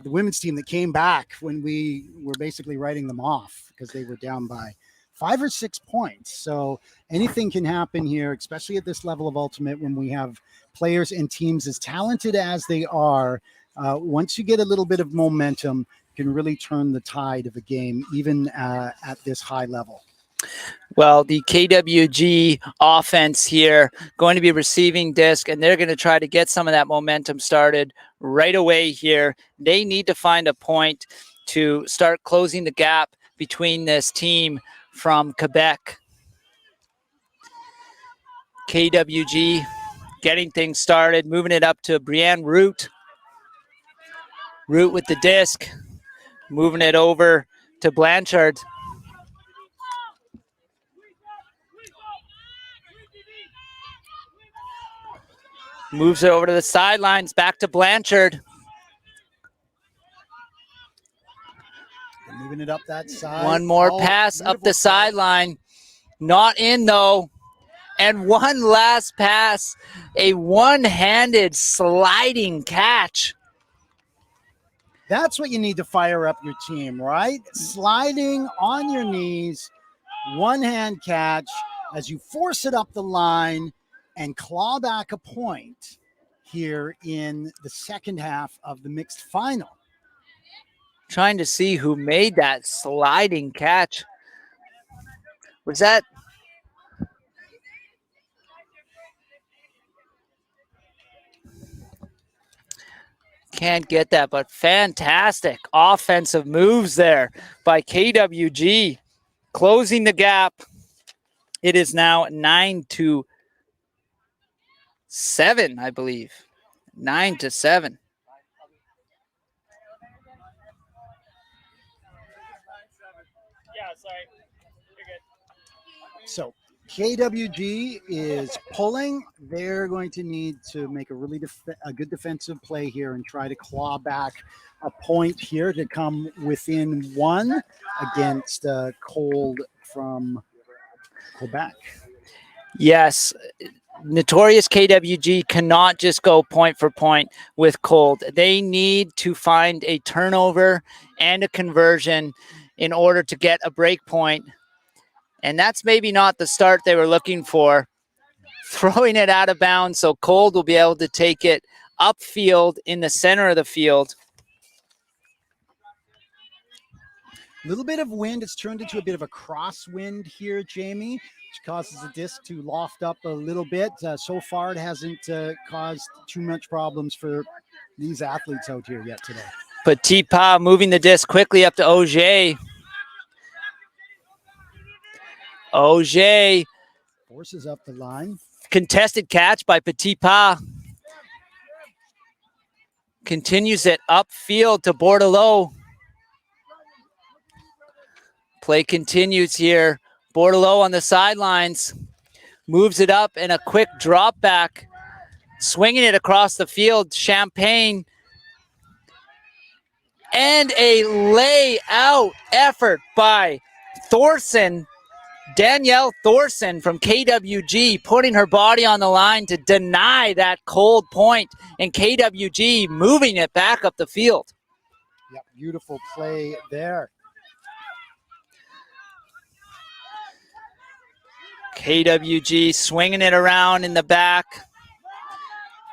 the women's team that came back when we were basically writing them off because they were down by 5 or 6 points. So anything can happen here, especially at this level of Ultimate when we have players and teams as talented as they are. Once you get a little bit of momentum, you can really turn the tide of a game, even at this high level. Well, the KWG offense here going to be receiving disc, and they're going to try to get some of that momentum started right away here. They need to find a point to start closing the gap between this team from Quebec. KWG getting things started, moving it up to Brianne Root. Root with the disc, moving it over to Blanchard. Moves it over to the sidelines, back to Blanchard. Moving it up that side. One more pass up the sideline. Not in, though. And one last pass. A one-handed sliding catch. That's what you need to fire up your team, right? Sliding on your knees, one-hand catch as you force it up the line and claw back a point here in the second half of the mixed final. Trying to see who made that sliding catch. Was that? Can't get that, but fantastic offensive moves there by KWG, closing the gap. It is now 9-7, I believe. 9-7. So KWG is pulling. They're going to need to make a really a good defensive play here and try to claw back a point here to come within one against Qold from Quebec. Yes, notorious KWG cannot just go point for point with Qold. They need to find a turnover and a conversion in order to get a break point. And that's maybe not the start they were looking for. Throwing it out of bounds, so Qold will be able to take it upfield in the center of the field. A little bit of wind. It's turned into a bit of a crosswind here, Jamie, which causes the disc to loft up a little bit. So far, it hasn't caused too much problems for these athletes out here yet today. Petit Pas moving the disc quickly up to Auger. Auger. Forces up the line. Contested catch by Petit Pas. Continues it upfield to Bordelot. Play continues here. Bordelot on the sidelines. Moves it up in a quick drop back. Swinging it across the field. Champagne. And a layout effort by Thorson. Danielle Thorson from KWG putting her body on the line to deny that Qold point, and KWG moving it back up the field. Yep, beautiful play there. KWG swinging it around in the back.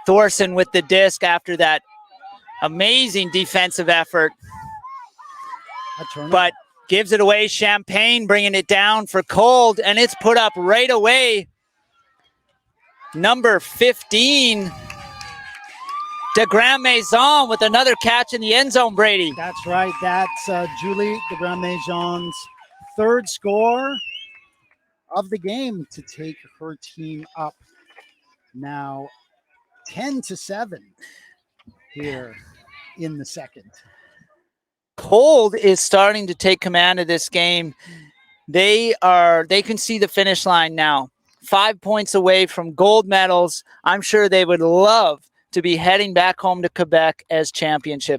Thorson with the disc after that amazing defensive effort. But gives it away. Champagne bringing it down for Qold, and it's put up right away. Number 15, de Grand Maison with another catch in the end zone, Brady. That's right. That's Julie de Grand Maison's third score of the game to take her team up now 10-7 here in the second. Qold is starting to take command of this game. They can see the finish line now. 5 points away from gold medals. I'm sure they would love to be heading back home to Quebec as champions,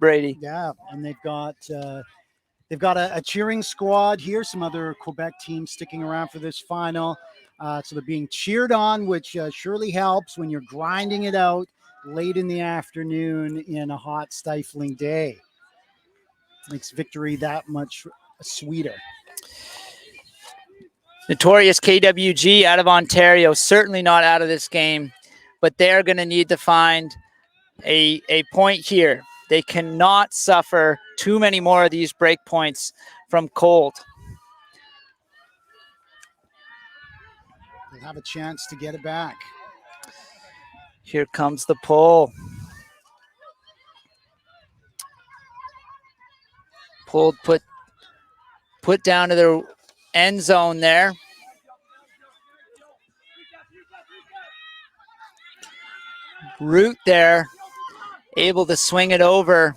Brady. Yeah, and they've got a cheering squad here. Some other Quebec teams sticking around for this final. So they're being cheered on, which surely helps when you're grinding it out late in the afternoon in a hot, stifling day. Makes victory that much sweeter. Notorious KWG out of Ontario, certainly not out of this game, but they're going to need to find a point here. They cannot suffer too many more of these break points from Qold. They have a chance to get it back. Here comes the pull. Pulled, put down to their end zone there. Root there, able to swing it over.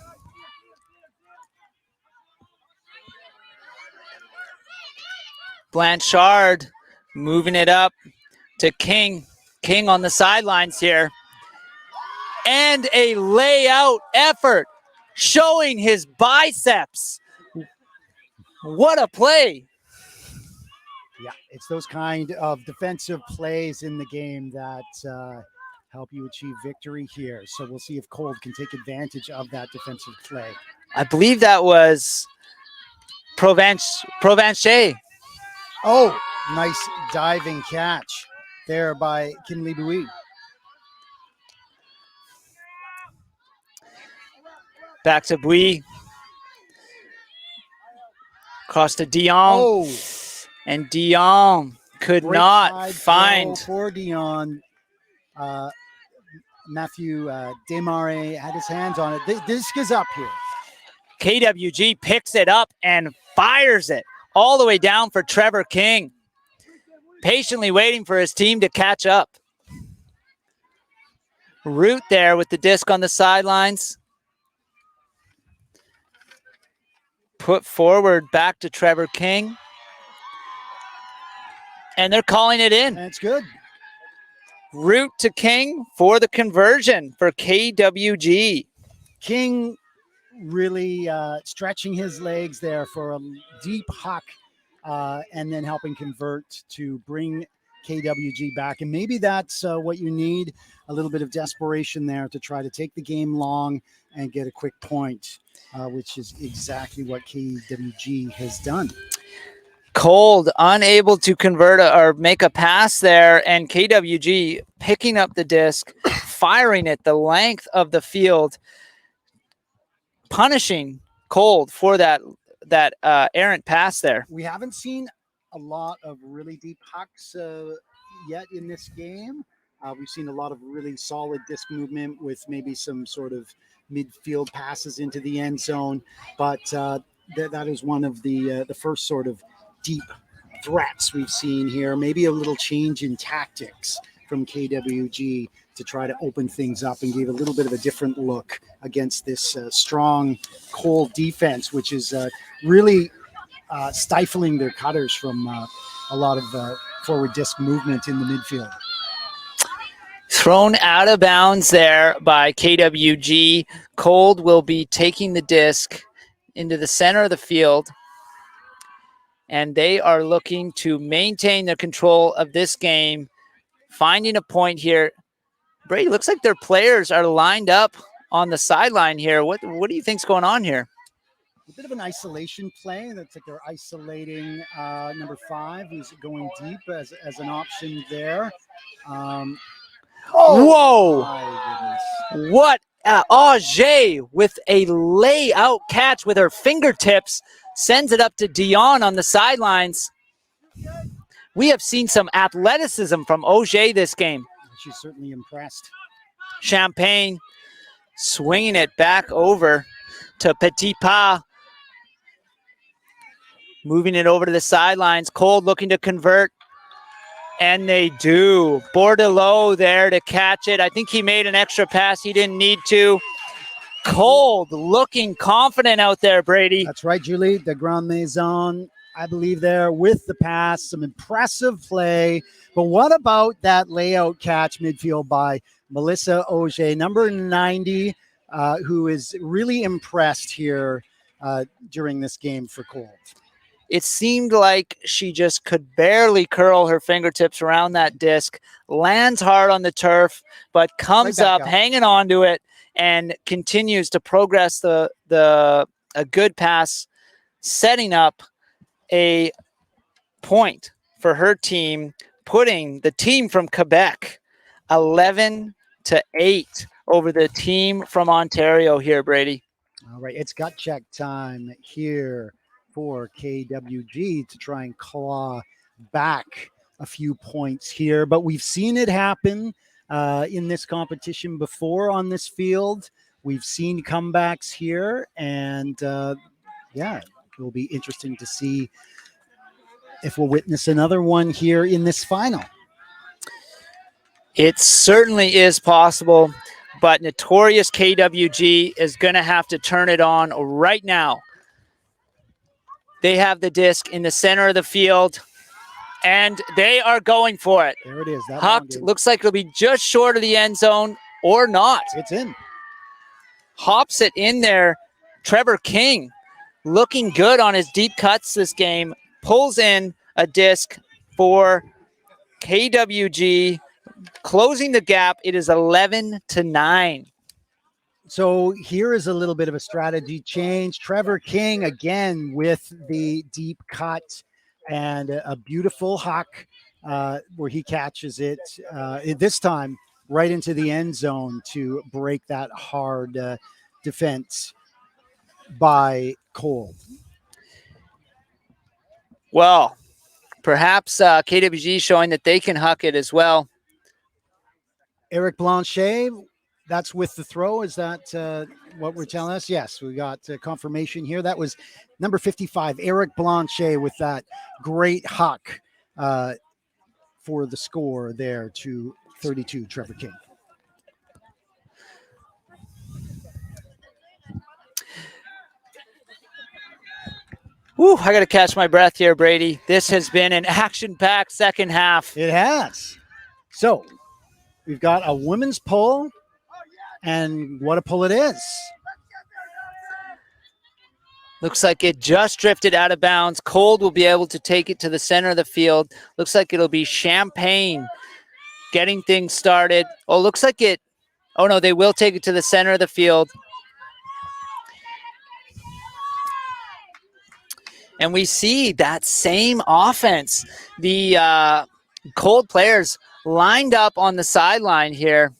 Blanchard moving it up to King. King on the sidelines here. And a layout effort showing his biceps. What a play. Yeah, it's those kind of defensive plays in the game that help you achieve victory here. So we'll see if Qold can take advantage of that defensive play. I believe that was Provencher. Oh, nice diving catch there by Kinley Bouy. Back to Bouy. Across to Dion. Oh. And Dion could Great not find. For Dion. Matthew Desmarais had his hands on it. The disc is up here. KWG picks it up and fires it all the way down for Trevor King. Patiently waiting for his team to catch up. Root there with the disc on the sidelines. Put forward back to Trevor King. And they're calling it in. That's good. Root to King for the conversion for KWG. King really stretching his legs there for a deep huck and then helping convert to bring KWG back. And maybe that's what you need, a little bit of desperation there to try to take the game long and get a quick point, which is exactly what KWG has done. Qold unable to convert or make a pass there, and KWG picking up the disc, firing it the length of the field, punishing Qold for that errant pass there. We haven't seen a lot of really deep hucks yet in this game. We've seen a lot of really solid disc movement with maybe some sort of midfield passes into the end zone, but that is one of the first sort of deep threats we've seen here. Maybe a little change in tactics from KWG to try to open things up and give a little bit of a different look against this strong Qold defense, which is really stifling their cutters from a lot of forward disc movement in the midfield. Thrown out of bounds there by KWG. Qold will be taking the disc into the center of the field, and they are looking to maintain their control of this game, finding a point here. Brady, looks like their players are lined up on the sideline here. What do you think's going on here? A bit of an isolation play. That's like they're isolating number 5, who's going deep as an option there. Whoa! My goodness. What? Auger with a layout catch with her fingertips sends it up to Dion on the sidelines. We have seen some athleticism from Auger this game. She's certainly impressed. Champagne swinging it back over to Petit Pas. Moving it over to the sidelines. Qold looking to convert. And they do. Bordelot there to catch it. I think he made an extra pass he didn't need to. Qold looking confident out there, Brady. That's right, Julie. The Grand Maison, I believe, there with the pass. Some impressive play. But what about that layout catch midfield by Melissa Auger, number 90, who is really impressed here during this game for Qold? It seemed like she just could barely curl her fingertips around that disc, lands hard on the turf, but comes up, hanging on to it, and continues to progress a good pass, setting up a point for her team, putting the team from Quebec 11-8 over the team from Ontario here, Brady. All right, it's gut check time here for KWG to try and claw back a few points here. But we've seen it happen in this competition before on this field. We've seen comebacks here, and yeah, it will be interesting to see if we'll witness another one here in this final. It certainly is possible, but notorious KWG is going to have to turn it on right now. They have the disc in the center of the field, and they are going for it. There it is. Hucked. Looks like it'll be just short of the end zone or not. It's in. Hops it in there. Trevor King looking good on his deep cuts this game. Pulls in a disc for KWG, closing the gap. It is 11-9. So here is a little bit of a strategy change. Trevor King again with the deep cut and a beautiful huck where he catches it this time right into the end zone to break that hard defense by Qold. Well, perhaps KWG showing that they can huck it as well. Eric Blanchet, that's with the throw. Is that what we're telling us? Yes, we got confirmation here. That was number 55, Eric Blanchet, with that great huck for the score there to 32, Trevor King. Whew, I got to catch my breath here, Brady. This has been an action-packed second half. It has. So we've got a women's pull, and what a pull it is. Looks like it just drifted out of bounds. Qold will be able to take it to the center of the field. Looks like it'll be Champagne getting things started. Oh, looks like it. Oh, no, they will take it to the center of the field. And we see that same offense. The Qold players lined up on the sideline here.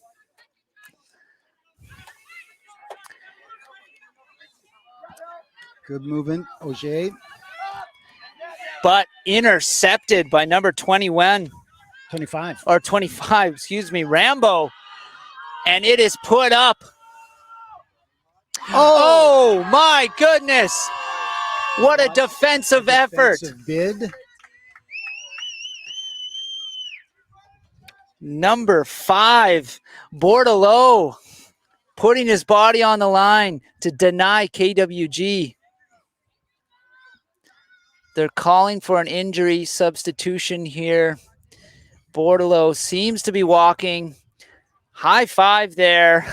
Good movement, Auger. But intercepted by number 21. 25. Or 25, excuse me, Rambo. And it is put up. Oh my goodness. What a defensive effort. Defensive bid. Number 5, Bordelot, putting his body on the line to deny KWG. They're calling for an injury substitution here. Bordelot seems to be walking. High five there.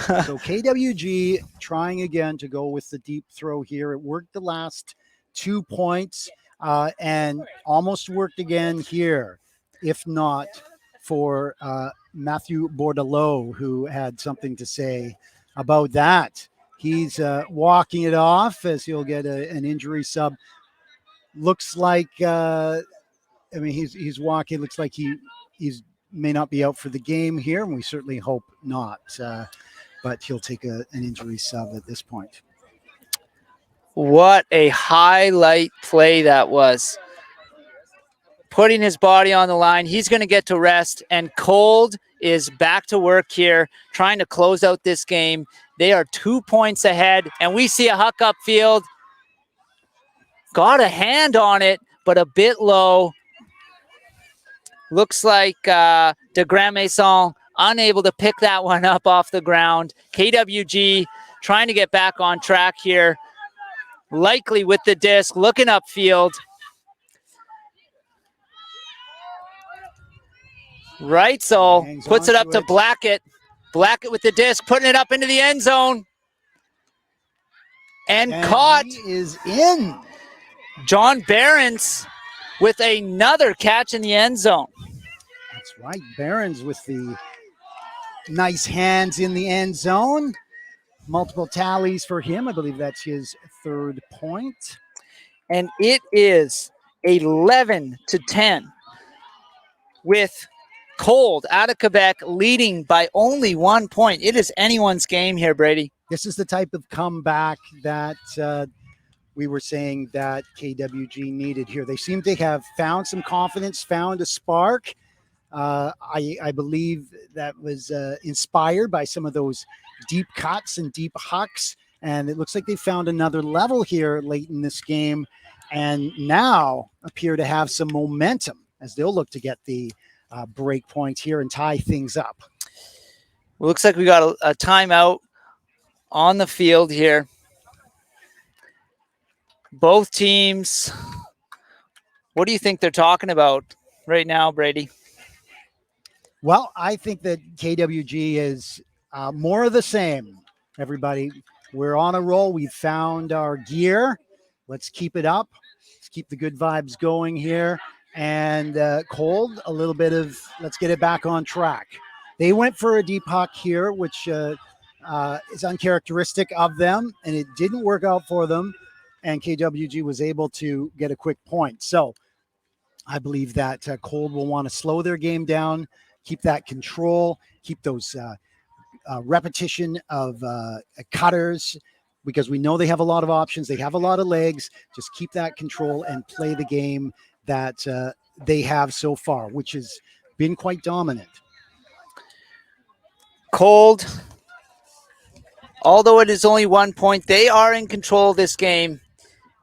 So KWG trying again to go with the deep throw here. It worked the last 2 points and almost worked again here, if not for Matthew Bordelot, who had something to say about that. He's walking it off as he'll get an injury sub. Looks like, I mean, he's walking. Looks like he's may not be out for the game here, and we certainly hope not. But he'll take an injury sub at this point. What a highlight play that was. Putting his body on the line. He's going to get to rest, and Qold is back to work here, trying to close out this game. They are 2 points ahead, and we see a huck upfield. Got a hand on it, but a bit low. Looks like de Grand Maison unable to pick that one up off the ground. KWG trying to get back on track here. Likely with the disc, looking upfield. Right, so puts it up to Blackett. Blackett with the disc, putting it up into the end zone. And caught. He is in. John Behrens with another catch in the end zone. That's right. Behrens with the nice hands in the end zone. Multiple tallies for him. I believe that's his 3rd point. And it is 11-10 with Qold out of Quebec leading by only 1 point. It is anyone's game here, Brady. This is the type of comeback that we were saying that KWG needed here. They seem to have found some confidence, found a spark. I believe that was inspired by some of those deep cuts and deep hucks. And it looks like they found another level here late in this game and now appear to have some momentum as they'll look to get the break points here and tie things up. Well, looks like we got a timeout on the field here. Both teams, what do you think they're talking about right now, Brady? Well, I think that KWG is more of the same, everybody. We're on a roll. We've found our gear. Let's keep it up. Let's keep the good vibes going here. And Qold, a little bit of, let's get it back on track. They went for a deep huck here, which is uncharacteristic of them, and it didn't work out for them. And KWG was able to get a quick point. So I believe that Qold will want to slow their game down, keep that control, keep those repetition of cutters, because we know they have a lot of options. They have a lot of legs. Just keep that control and play the game that they have so far, which has been quite dominant. Qold, although it is only 1 point, they are in control of this game.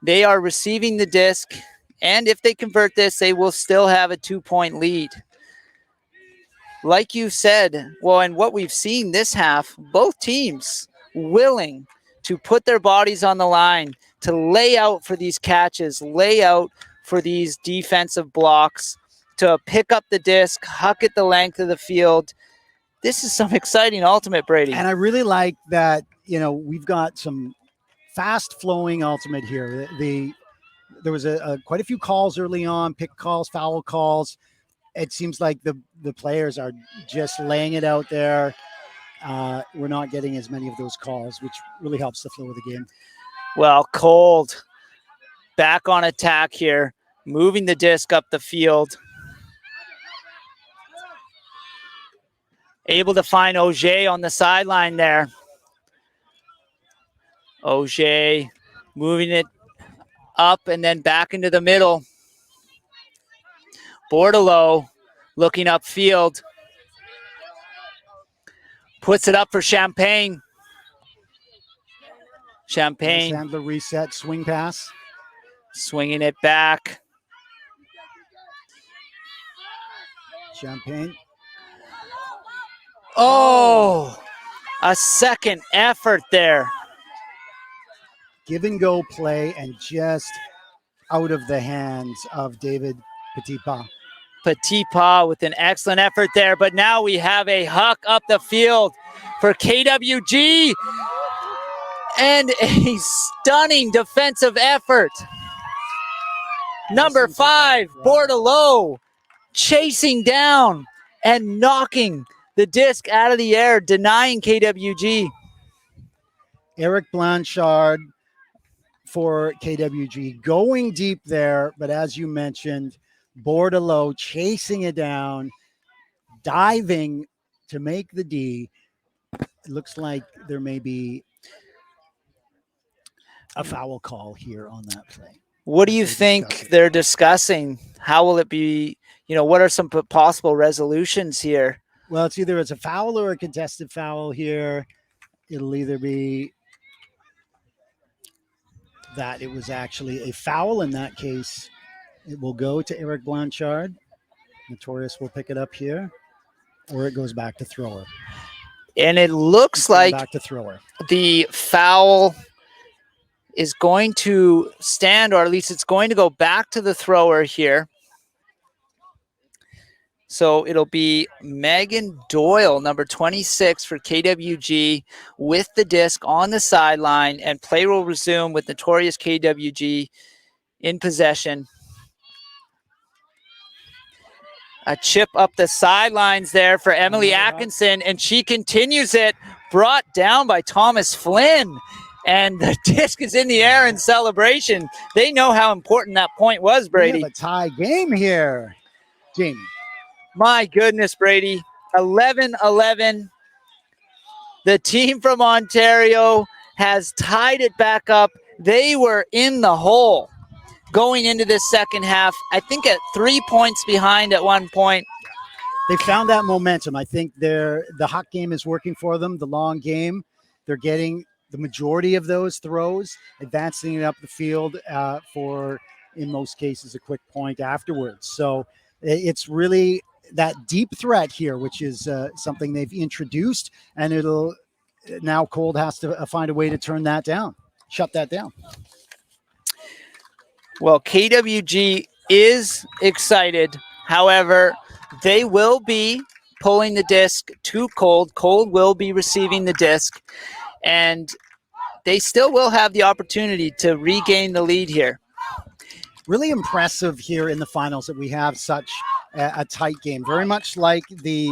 They are receiving the disc, and if they convert this, they will still have a 2 point lead. Like you said, well, and what we've seen this half, both teams willing to put their bodies on the line to lay out for these catches, lay out for these defensive blocks, to pick up the disc, huck it the length of the field. This is some exciting ultimate, Brady. And I really like that, we've got some fast flowing ultimate here. There was quite a few calls early on, pick calls, foul calls. It seems like the players are just laying it out there. We're not getting as many of those calls, which really helps the flow of the game. Well, Qold back on attack here, moving the disc up the field. Able to find Auger on the sideline there. Auger moving it up and then back into the middle. Bordelot looking upfield. Puts it up for Champagne. Nice handler reset, swing pass. Swinging it back. Champagne. Oh, a second effort there. Give and go play and just out of the hands of David Petitpas. Petitpas with an excellent effort there, but now we have a huck up the field for KWG and a stunning defensive effort. Number 5, Bordelot, chasing down and knocking the disc out of the air, denying KWG. Eric Blanchard for KWG going deep there, but as you mentioned, Bordelot chasing it down, diving to make the D. It looks like there may be a foul call here on that play. What do you think they're discussing? How will it be? What are some possible resolutions here? Well, it's either a foul or a contested foul here. It'll either be that it was actually a foul. In that case, it will go to Eric Blanchard. Notorious will pick it up here, or it goes back to thrower. And it looks like back to thrower. The foul is going to stand, or at least it's going to go back to the thrower here. So it'll be Megan Doyle, number 26 for KWG, with the disc on the sideline, and play will resume with Notorious KWG in possession. A chip up the sidelines there for Emily Atkinson, and she continues it, brought down by Thomas Flynn. And the disc is in the air in celebration. They know how important that point was, Brady. We have a tie game here, Jamie. My goodness, Brady. 11-11. The team from Ontario has tied it back up. They were in the hole going into this second half. I think at 3 points behind at one point. They found that momentum. I think the hot game is working for them, the long game. They're getting the majority of those throws, advancing it up the field for, in most cases, a quick point afterwards. So it's really that deep threat here, which is something they've introduced, and now Qold has to find a way to turn that down, shut that down. Well, KWG is excited. However, they will be pulling the disc to Qold. Qold will be receiving the disc, and they still will have the opportunity to regain the lead here. Really impressive here in the finals that we have such a tight game. Very much like the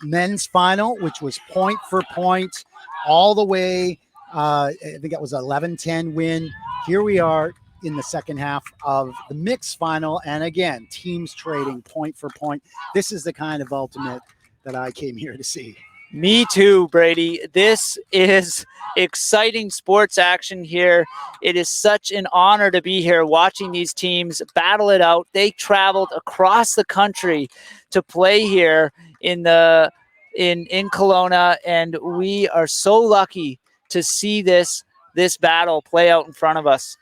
men's final, which was point for point all the way. I think that was an 11-10 win. Here we are in the second half of the mixed final. And again, teams trading point for point. This is the kind of ultimate that I came here to see. Me too, Brady. This is exciting sports action here. It is such an honor to be here watching these teams battle it out. They traveled across the country to play here in Kelowna, and we are so lucky to see this battle play out in front of us.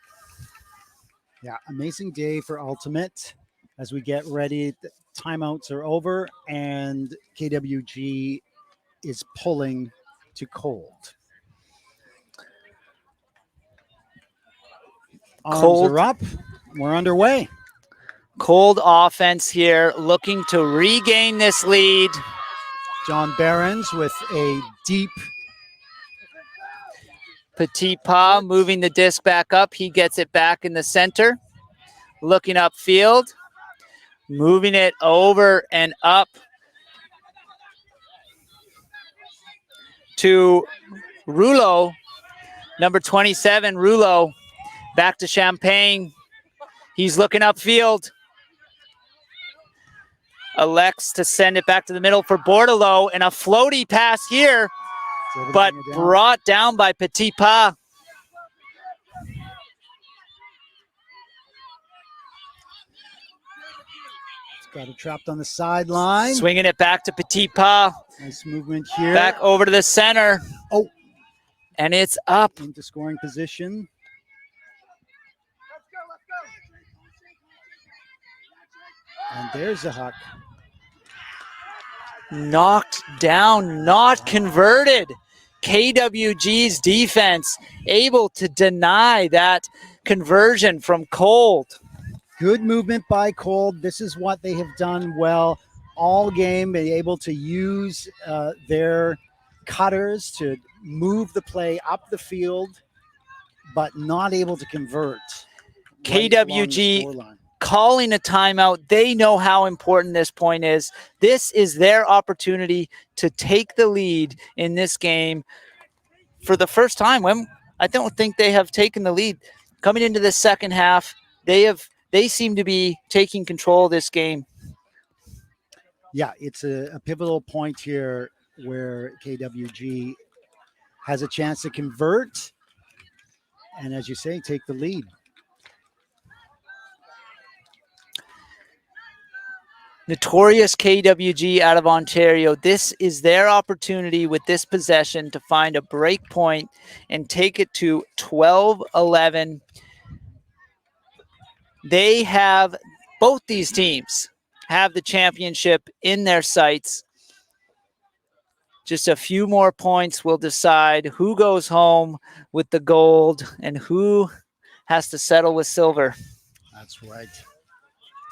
Yeah, amazing day for ultimate as we get ready. The timeouts are over, and KWG is pulling to Qold. Arms Qold. are up. We're underway. Qold offense here, looking to regain this lead. John Behrens with a deep. Petit Pas moving the disc back up. He gets it back in the center. Looking upfield. Moving it over and up to Rouleau. Number 27, Rouleau. Back to Champagne. He's looking upfield. Elects to send it back to the middle for Bordelot, and a floaty pass here, but brought down by Petit Pas. Got it trapped on the sideline. Swinging it back to Petit Pas. Nice movement here. Back over to the center. Oh. And it's up. Into scoring position. And there's a huck. Knocked down, not converted. KWG's defense able to deny that conversion from Qold. Good movement by Qold. This is what they have done well all game, being able to use their cutters to move the play up the field, but not able to convert. KWG calling a timeout. They know how important this point is. This is their opportunity to take the lead in this game for the first time. When I don't think they have taken the lead coming into the second half. They seem to be taking control of this game. Yeah, it's a pivotal point here where KWG has a chance to convert and, as you say, take the lead. Notorious KWG out of Ontario. This is their opportunity with this possession to find a break point and take it to 12-11. They have, both these teams have the championship in their sights. Just a few more points will decide who goes home with the gold and who has to settle with silver. That's right.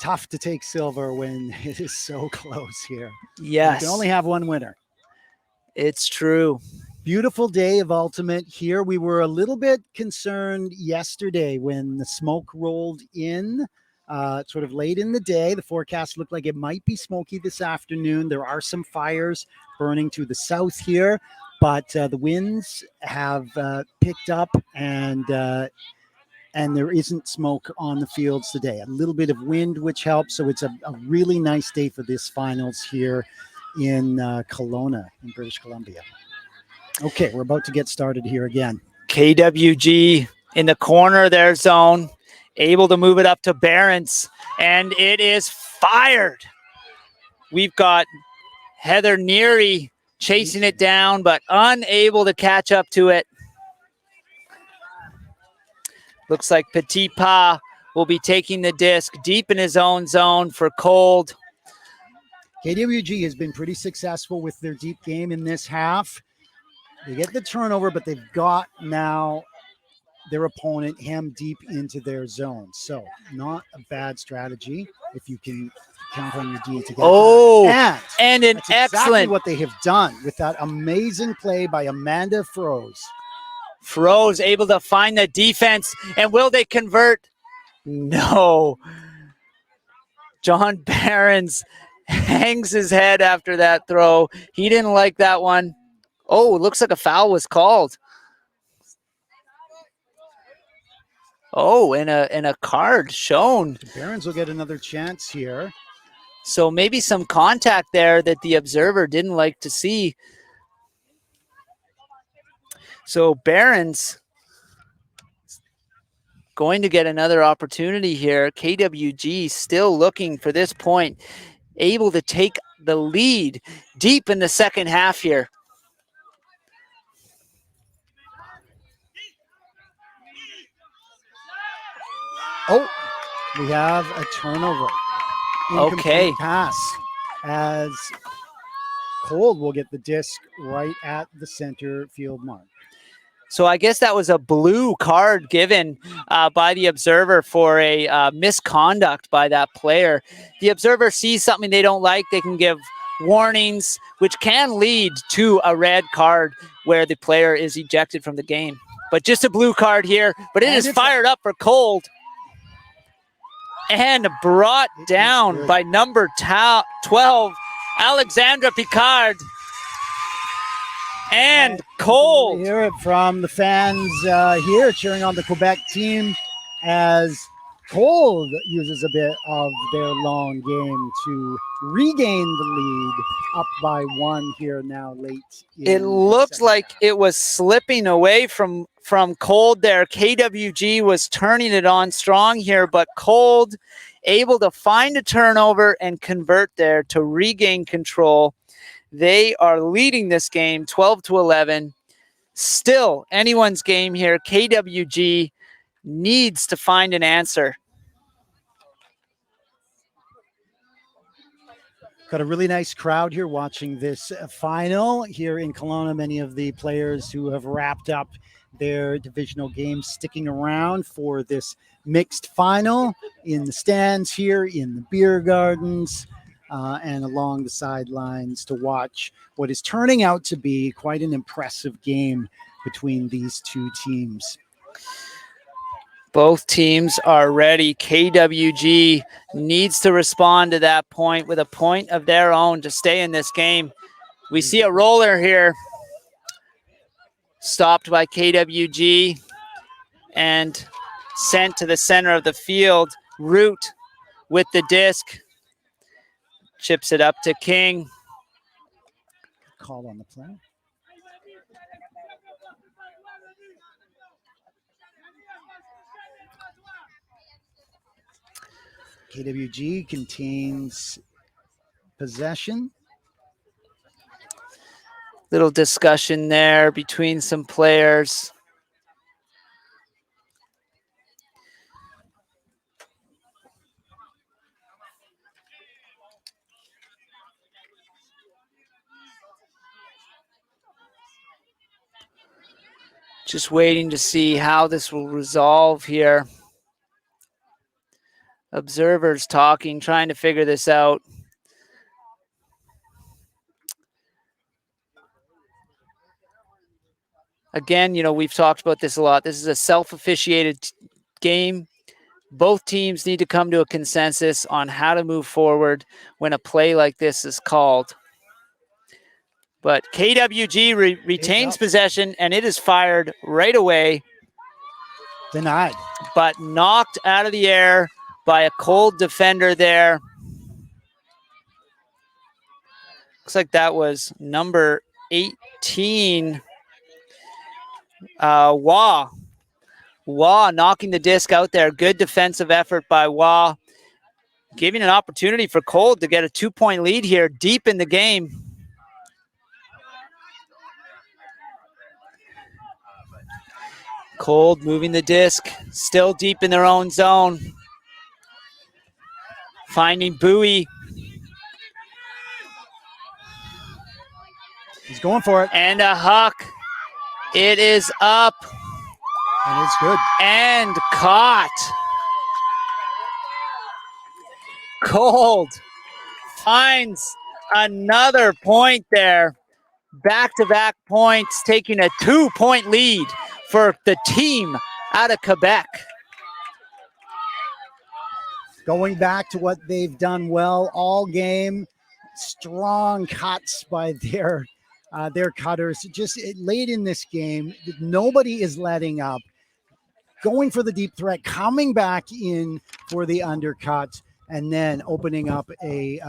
Tough to take silver when it is so close here. Yes. You can only have one winner. It's true. Beautiful day of ultimate here. We were a little bit concerned yesterday when the smoke rolled in sort of late in the day. The forecast looked like it might be smoky this afternoon. There are some fires burning to the south here, but the winds have picked up and there isn't smoke on the fields today. A little bit of wind, which helps. So it's a really nice day for this finals here in Kelowna in British Columbia. Okay, we're about to get started here again. KWG in the corner of their zone, able to move it up to Behrens, and it is fired. We've got Heather Neary chasing it down, but unable to catch up to it. Looks like Petit Pas will be taking the disc deep in his own zone for Qold. KWG has been pretty successful with their deep game in this half. They get the turnover, but they've got now their opponent hemmed deep into their zone. So not a bad strategy if you can count on your D to get that. And an that's excellent exactly what they have done with that amazing play by Amanda Froese. Froese able to find the defense, and will they convert? No. John Behrens hangs his head after that throw. He didn't like that one. Oh, it looks like a foul was called. Oh, and a card shown. Behrens will get another chance here. So maybe some contact there that the observer didn't like to see. So Behrens going to get another opportunity here. KWG still looking for this point, able to take the lead deep in the second half here. Oh, we have a turnover. Okay. Pass as Qold will get the disc right at the center field mark. So I guess that was a blue card given by the observer for a misconduct by that player. The observer sees something they don't like, they can give warnings, which can lead to a red card where the player is ejected from the game. But just a blue card here, but it is fired up for Qold and brought down by number 12, Alexandra Picard. And Qold. Hear it from the fans here cheering on the Quebec team as Qold uses a bit of their long game to regain the lead, up by 1 here now late. It looked like it was slipping away from Qold there. KWG was turning it on strong here, but Qold able to find a turnover and convert there to regain control. They are leading this game 12-11. Still anyone's game here. KWG needs to find an answer. Got a really nice crowd here watching this final here in Kelowna. Many of the players who have wrapped up their divisional games sticking around for this mixed final in the stands here, in the beer gardens, and along the sidelines to watch what is turning out to be quite an impressive game between these two teams. Both teams are ready. KWG needs to respond to that point with a point of their own to stay in this game. We see a roller here. Stopped by KWG and sent to the center of the field. Root with the disc. Chips it up to King. Call on the play. KWG contains possession. Little discussion there between some players. Just waiting to see how this will resolve here. Observers talking, trying to figure this out. Again, you know, we've talked about this a lot. This is a self-officiated game. Both teams need to come to a consensus on how to move forward when a play like this is called. But KWG retains possession, and it is fired right away. Denied. But knocked out of the air by a Qold defender there. Looks like that was number 18, Wah. Wah knocking the disc out there. Good defensive effort by Wah. Giving an opportunity for Qold to get a 2-point lead here deep in the game. Qold moving the disc. Still deep in their own zone. Finding Bowie. He's going for it. And a huck. It is up. And it's good. And caught. Qold finds another point there. Back-to-back points, taking a 2-point lead for the team out of Quebec. Going back to what they've done well all game. Strong cuts by their cutters. Just late in this game, nobody is letting up. Going for the deep threat, coming back in for the undercut, and then opening up a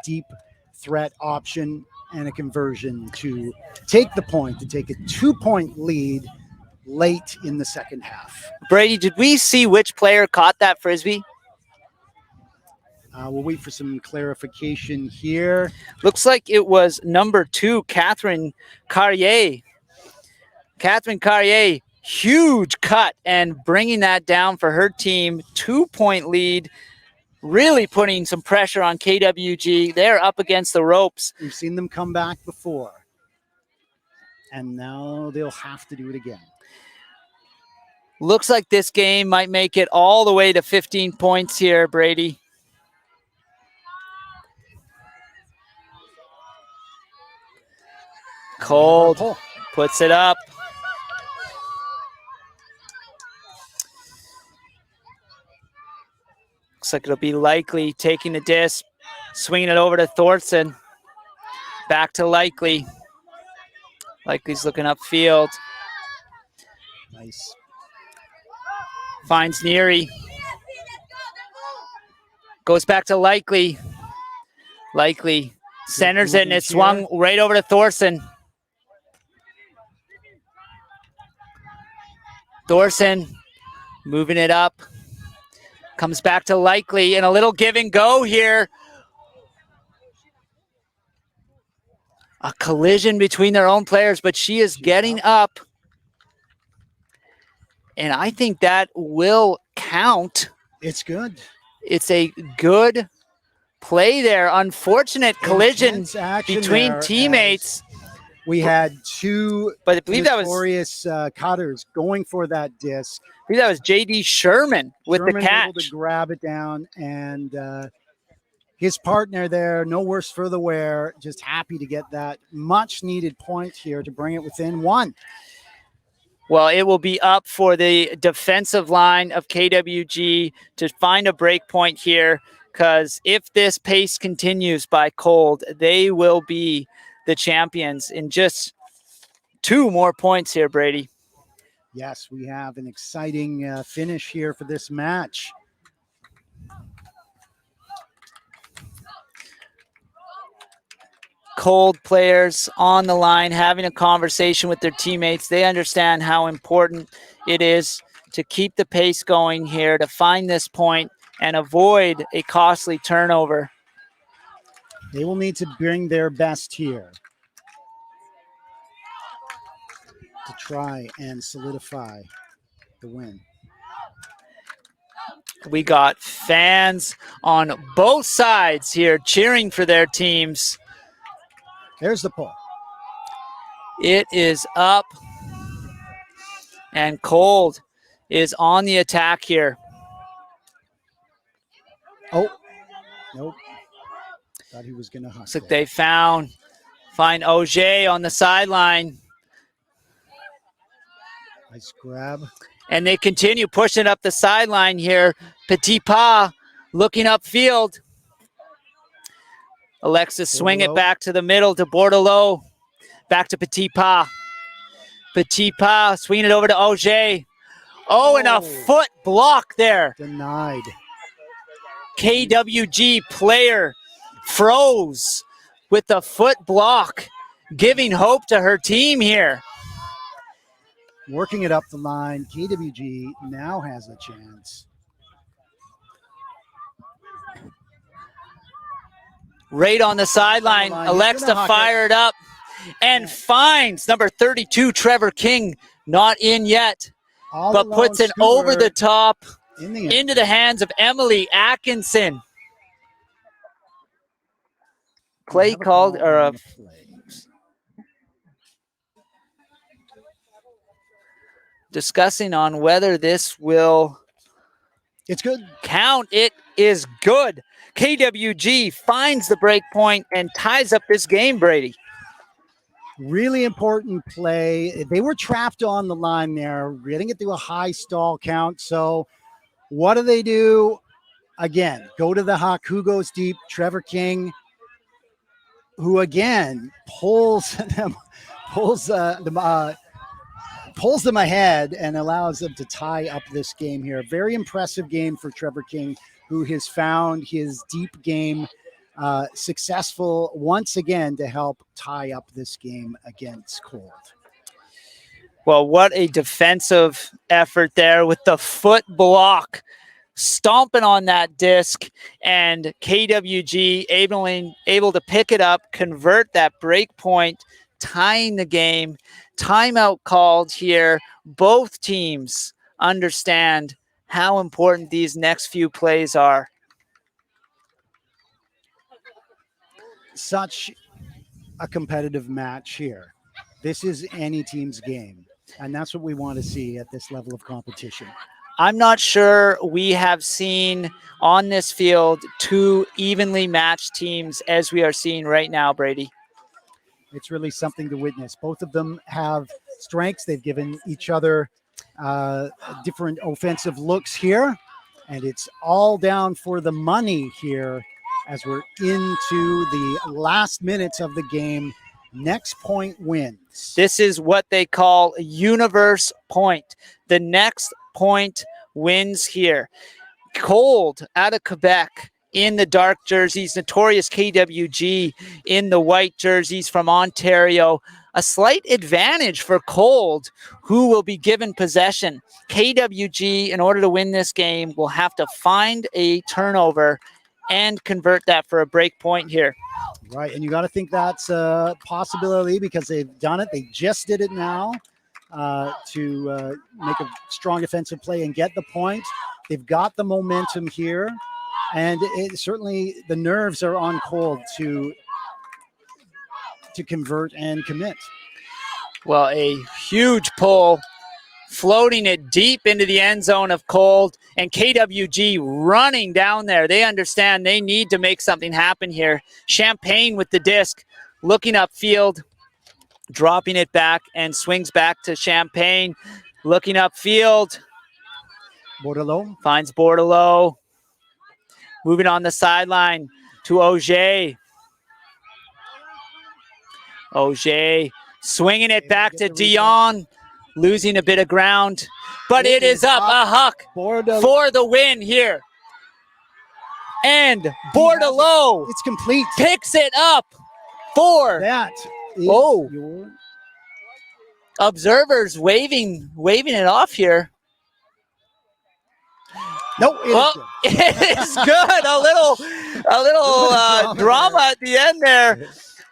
deep threat option and a conversion to take the point, to take a 2-point lead late in the second half. Brady, did we see which player caught that Frisbee? We'll wait for some clarification here. Looks like it was number 2, Catherine Carrier. Catherine Carrier, huge cut and bringing that down for her team. 2-point lead, really putting some pressure on KWG. They're up against the ropes. We've seen them come back before, and now they'll have to do it again. Looks like this game might make it all the way to 15 points here, Brady. Qold puts it up. Looks like it'll be Likely taking the disc, swinging it over to Thorson. Back to Likely. Likely's looking upfield. Nice. Finds Neary. Goes back to Likely. Likely centers it, and it swung right over to Thorson. Thorson moving it up. Comes back to Likely, and a little give and go here. A collision between their own players, but she is getting up. And I think that will count. It's good. It's a good play there. Unfortunate collision between teammates. We had two but I believe notorious cutters going for that disc. I believe that was J.D. Sherman with the catch. Able to grab it down, and his partner there, no worse for the wear, just happy to get that much needed point here to bring it within one. Well, it will be up for the defensive line of KWG to find a break point here, because if this pace continues by Qold, they will be the champions in just 2 more points here, Brady. Yes, we have an exciting finish here for this match. Qold players on the line having a conversation with their teammates. They understand how important it is to keep the pace going here, to find this point and avoid a costly turnover. They will need to bring their best here to try and solidify the win. We got fans on both sides here cheering for their teams. There's the pull. It is up, and Qold is on the attack here. Oh, nope. Thought he was going to hunt. Looks like they find Auger on the sideline. Nice grab. And they continue pushing up the sideline here. Petit Pas looking upfield. Alexis swing it back to the middle to Bordelot. Back to Petit Pas. Petit Pas swinging it over to Auger. Oh, and a foot block there. Denied. KWG player froze with the foot block, giving hope to her team here. Working it up the line. KWG now has a chance. Right on the sideline. Alexa fired up and finds number 32, Trevor King, not in yet, but puts it over the top into the hands of Emily Atkinson. Play called, or discussing on whether this will count. It is good. KWG finds the break point and ties up this game, Brady. Really important play. They were trapped on the line there, getting it to a high stall count. So what do? Again, go to the huck. Who goes deep? Trevor King, who again pulls them ahead and allows them to tie up this game here. Very impressive game for Trevor King, who has found his deep game successful once again to help tie up this game against Qold. Well, what a defensive effort there with the foot block, stomping on that disc, and KWG able to pick it up, convert that break point, tying the game. Timeout called here. Both teams understand how important these next few plays are. Such a competitive match here. This is any team's game. And that's what we want to see at this level of competition. I'm not sure we have seen on this field two evenly matched teams as we are seeing right now, Brady. It's really something to witness. Both of them have strengths. They've given each other different offensive looks here. And it's all down for the money here as we're into the last minutes of the game. Next point wins. This is what they call a universe point. The next point wins here. Qold out of Quebec in the dark jerseys, notorious KWG in the white jerseys from Ontario. A slight advantage for Qold, who will be given possession. KWG, in order to win this game, will have to find a turnover and convert that for a break point here. Right, and you got to think that's a possibility because they've done it. They just did it now to make a strong defensive play and get the point. They've got the momentum here, and certainly the nerves are on Qold to convert and commit. Well, a huge pull, floating it deep into the end zone of Qold, and KWG running down there. They understand they need to make something happen here. Champagne with the disc, looking upfield, dropping it back, and swings back to Champagne, looking upfield. Bordelot finds Bordelot. Moving on the sideline to Auger. Auger swinging it back to Dion, losing a bit of ground, but it is up. A huck for the win here. And Bordelot it's complete. Picks it up for that. Your observers waving it off here. No, it is good. A little drama at the end there.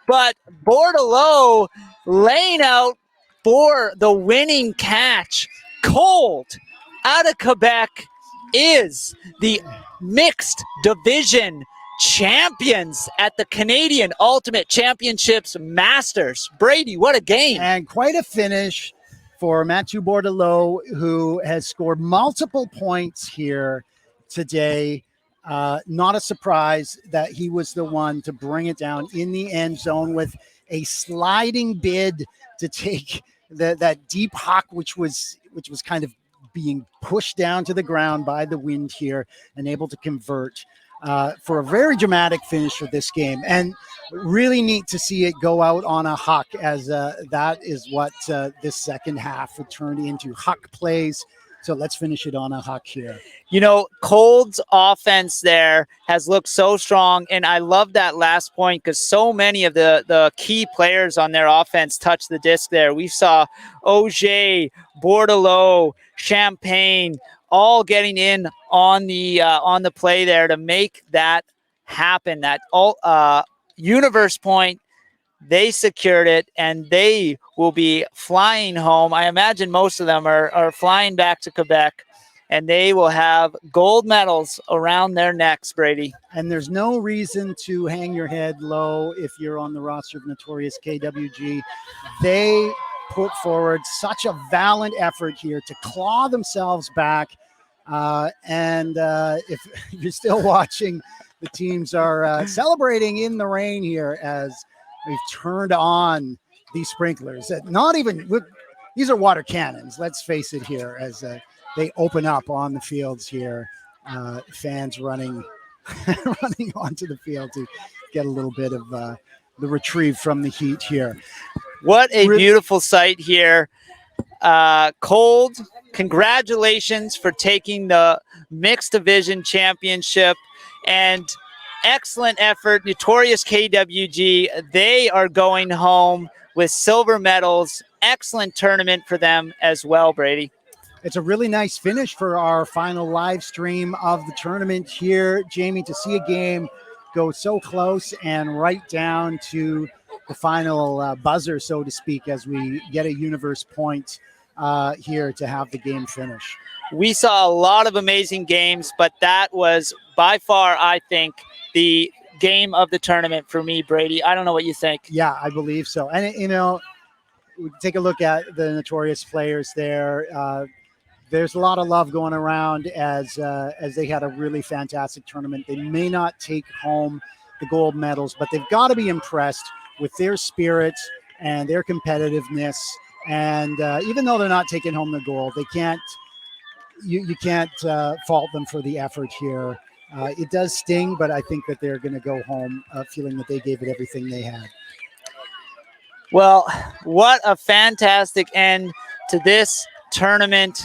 But Bordelot laying out for the winning catch. Qold out of Quebec is the mixed division champions at the Canadian Ultimate Championships Masters. Brady, what a game. And quite a finish for Mathieu Bordelot, who has scored multiple points here today. Not a surprise that he was the one to bring it down in the end zone with a sliding bid to take that deep huck, which was kind of being pushed down to the ground by the wind here, and able to convert for a very dramatic finish for this game. And really neat to see it go out on a huck, as that is what this second half would turn into, huck plays. So let's finish it on a huck here. You know, Qold's offense there has looked so strong, and I love that last point because so many of the key players on their offense touched the disc there. We saw Auger, Bordelot, Champagne, all getting in on the play there to make that happen. That universe point, they secured it, and they will be flying home. I imagine most of them are flying back to Quebec, and they will have gold medals around their necks, Brady. And there's no reason to hang your head low if you're on the roster of notorious KWG. They put forward such a valiant effort here to claw themselves back. If you're still watching, the teams are celebrating in the rain here as we've turned on these sprinklers. These are water cannons, let's face it here, as they open up on the fields here. Fans running onto the field to get a little bit of the retrieve from the heat here. What a beautiful sight here. Qold, congratulations for taking the mixed division championship, and excellent effort. Notorious KWG, they are going home with silver medals. Excellent tournament for them as well, Brady. It's a really nice finish for our final live stream of the tournament here, Jamie, to see a game go so close and right down to the final buzzer, so to speak, as we get a universe point here to have the game finish. We saw a lot of amazing games, but that was by far, I think, the game of the tournament for me, Brady. I don't know what you think. Yeah, I believe so. And, take a look at the notorious players there. There's a lot of love going around as they had a really fantastic tournament. They may not take home the gold medals, but they've got to be impressed with their spirit and their competitiveness. And even though they're not taking home the gold, they can't. You can't fault them for the effort here. It does sting, but I think that they're going to go home feeling that they gave it everything they had. Well, what a fantastic end to this tournament,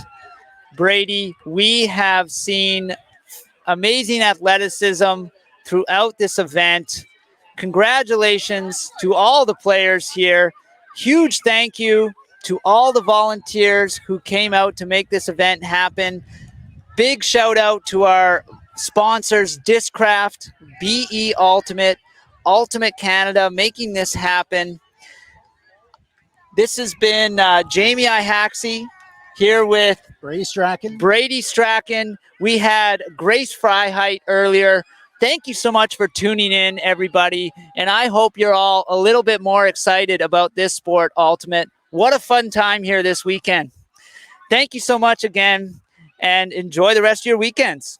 Brady. We have seen amazing athleticism throughout this event. Congratulations to all the players here. Huge thank you to all the volunteers who came out to make this event happen. Big shout out to our sponsors, Discraft, BE Ultimate, Ultimate Canada, making this happen. This has been Jamie Ihaxie here with Brady Strachan. Brady Strachan. We had Grace Freiheit earlier. Thank you so much for tuning in, everybody. And I hope you're all a little bit more excited about this sport, Ultimate. What a fun time here this weekend. Thank you so much again, and enjoy the rest of your weekends.